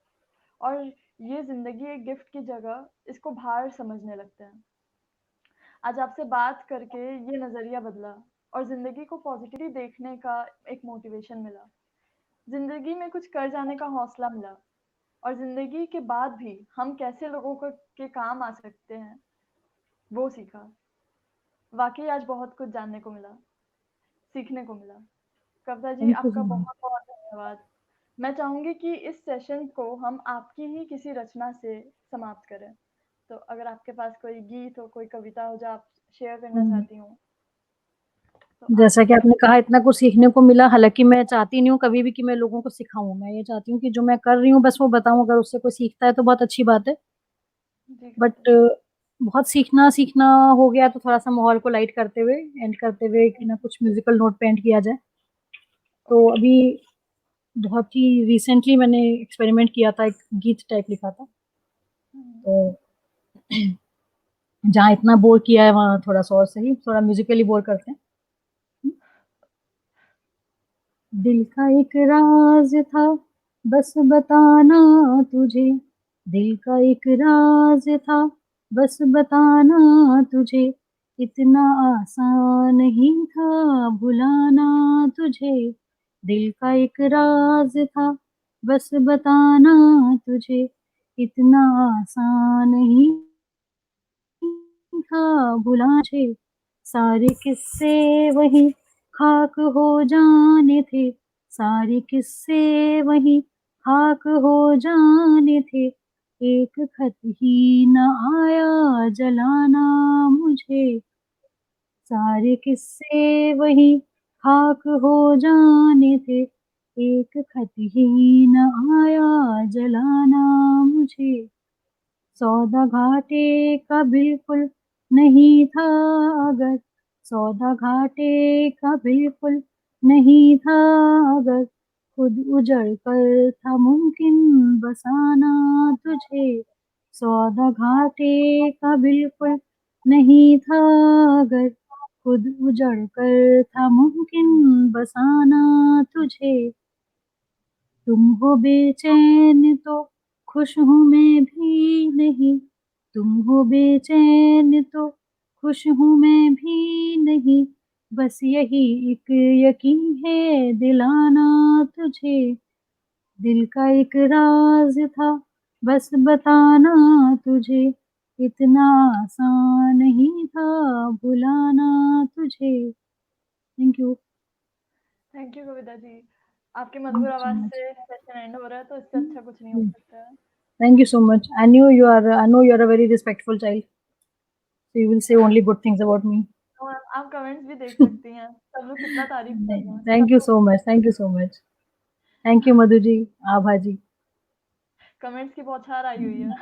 और ये ज़िंदगी एक गिफ्ट की जगह इसको भार समझने लगते हैं। आज आपसे बात करके ये नज़रिया बदला और ज़िंदगी को पॉज़िटिवली देखने का एक मोटिवेशन मिला। ज़िंदगी में कुछ कर जाने का हौसला मिला और ज़िंदगी के बाद भी हम कैसे लोगों को के काम आ सकते हैं, वो सीखा। वाक़ई आज बहुत कुछ जानने को मिला, सीखने को मिला। कविता जी,
थैंक यू
आपका
सो मच।
बहुत-बहुत धन्यवाद। मैं चाहूँगी कि इस सेशन को हम आपकी ही किसी रचना से समाप्त करें। तो अगर आपके पास कोई गीत हो, कोई कविता हो जो आप शेयर करना चाहती हों, तो आप
जैसा कि आपने कहा इतना कुछ सीखने को मिला, हालाँकि मैं चाहती नहीं हूँ कभी भी कि मैं लोगों को सिखाऊँ। मैं ये चाहती हूँ कि जो मैं कर रही हूँ बस वो बताऊँ, अगर उससे कोई सीखता है तो बहुत अच्छी बात है।
जी कविता
बट
जी।
बहुत सीखना हो गया तो थोड़ा-सा माहौल को लाइट करते हुए, एंड करते हुए कि ना कुछ म्यूज़िकल नोट पे एंड किया जाए। तो
ओके।
अभी बहुत ही रिसेंटली मैंने एक्सपेरिमेंट किया था, एक गीत टाइप लिखा था।
हुँ,
तो जहाँ इतना बोर किया है वहाँ थोड़ा-सा और सही, थोड़ा म्यूज़िकली बोर करते हैं। दिल का एक राज था, बस बताना तुझे, दिल का एक राज था, बस बताना तुझे, इतना आसान नहीं था भुलाना तुझे। दिल का एक राज था, बस बताना तुझे, इतना आसान नहीं था भुलाने। सारे किस्से वही खाक हो जाने थे, सारे किस्से वही खाक हो जाने थे, एक खत ही न आया जलाना मुझे। सारे किस्से वही खाक हो जाने थे, एक खत ही न आया जलाना मुझे। सौदा घाटे का बिल्कुल नहीं था अगर, सौदा घाटे का बिल्कुल नहीं था अगर, खुद उजड़ कर था मुमकिन बसाना तुझे। सौदा घाटे का बिल्कुल नहीं था अगर, खुद उजड़ कर था मुमकिन बसाना तुझे। तुम हो बेचैन तो खुश हूँ मैं भी नहीं, तुम हो बेचैन तो खुश हूँ मैं भी नहीं, बस यही एक यकीन है दिलाना तुझे। दिल का एक राज था, बस बताना तुझे, इतना आसान नहीं था भुलाना तुझे। Thank you.
Thank you Kavita ji. आपकी
थैंक
मधुर
यू सो
आवाज़
मच।
से सेशन एंड हो रहा है, तो इससे अच्छा कुछ नहीं हो सकता है।
Thank you so much. I know you are a very respectful child. So you will say only good things about me.
तो आप कमेंट्स भी देख सकती हैं, सब लोग कितना तारीफ़ कर रहे हैं,
Thank you
सबको
so much. Thank you so much. Thank you Madhu ji, Abha ji.
Comments की बौछार आई हुई है।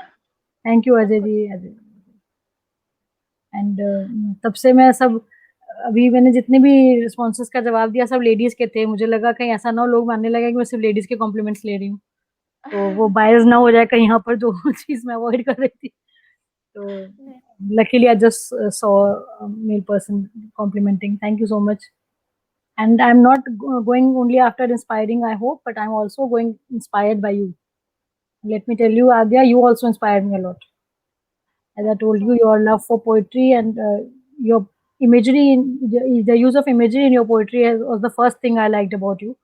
Thank you Ajay
सबको
ji. एंड तब से मैं सब अभी मैंने जितने भी रिस्पॉन्सेज का जवाब दिया सब लेडीज के थे। मुझे लगा कहीं ऐसा ना हो लोग मानने लगे कि मैं सिर्फ लेडीज के कॉम्प्लीमेंट्स ले रही हूँ, तो वो बायस ना हो जाए कहीं यहाँ पर, जो चीज मैं अवॉइड कर रही थी। तो
नहीं,
luckily I just saw a male person complimenting. Thank you so much. And I'm not going only after inspiring, I hope, but I'm also going inspired by you. Let me tell you, Adya, you also inspired me a lot. As I
thank you
told
so
you, your love for poetry and your imagery, the use of imagery in your poetry was the first thing I liked about you.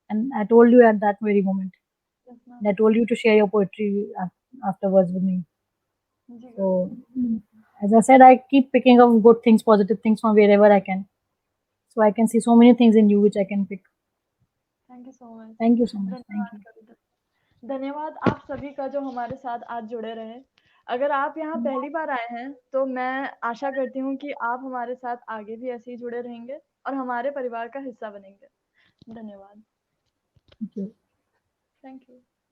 And I told you at that very moment.
Much. Yes ma'am.
And I told you to share your poetry afterwards with me.
जी
So,
Kavita ji.
as I said, I keep picking up good things, positive things from wherever I can. So I can see so many things in you which I can pick.
Thank you so much.
Thank you so much. Thank
धन्यवाद
you.
कविता। धन्यवाद आप सभी का जो हमारे साथ आज जुड़े रहे। अगर आप यहाँ पहली बार आए हैं, तो मैं आशा करती हूँ कि आप हमारे साथ आगे भी ऐसे ही जुड़े रहेंगे और हमारे परिवार का हिस्सा बनेंगे। धन्यवाद।
Thank you.
Thank you.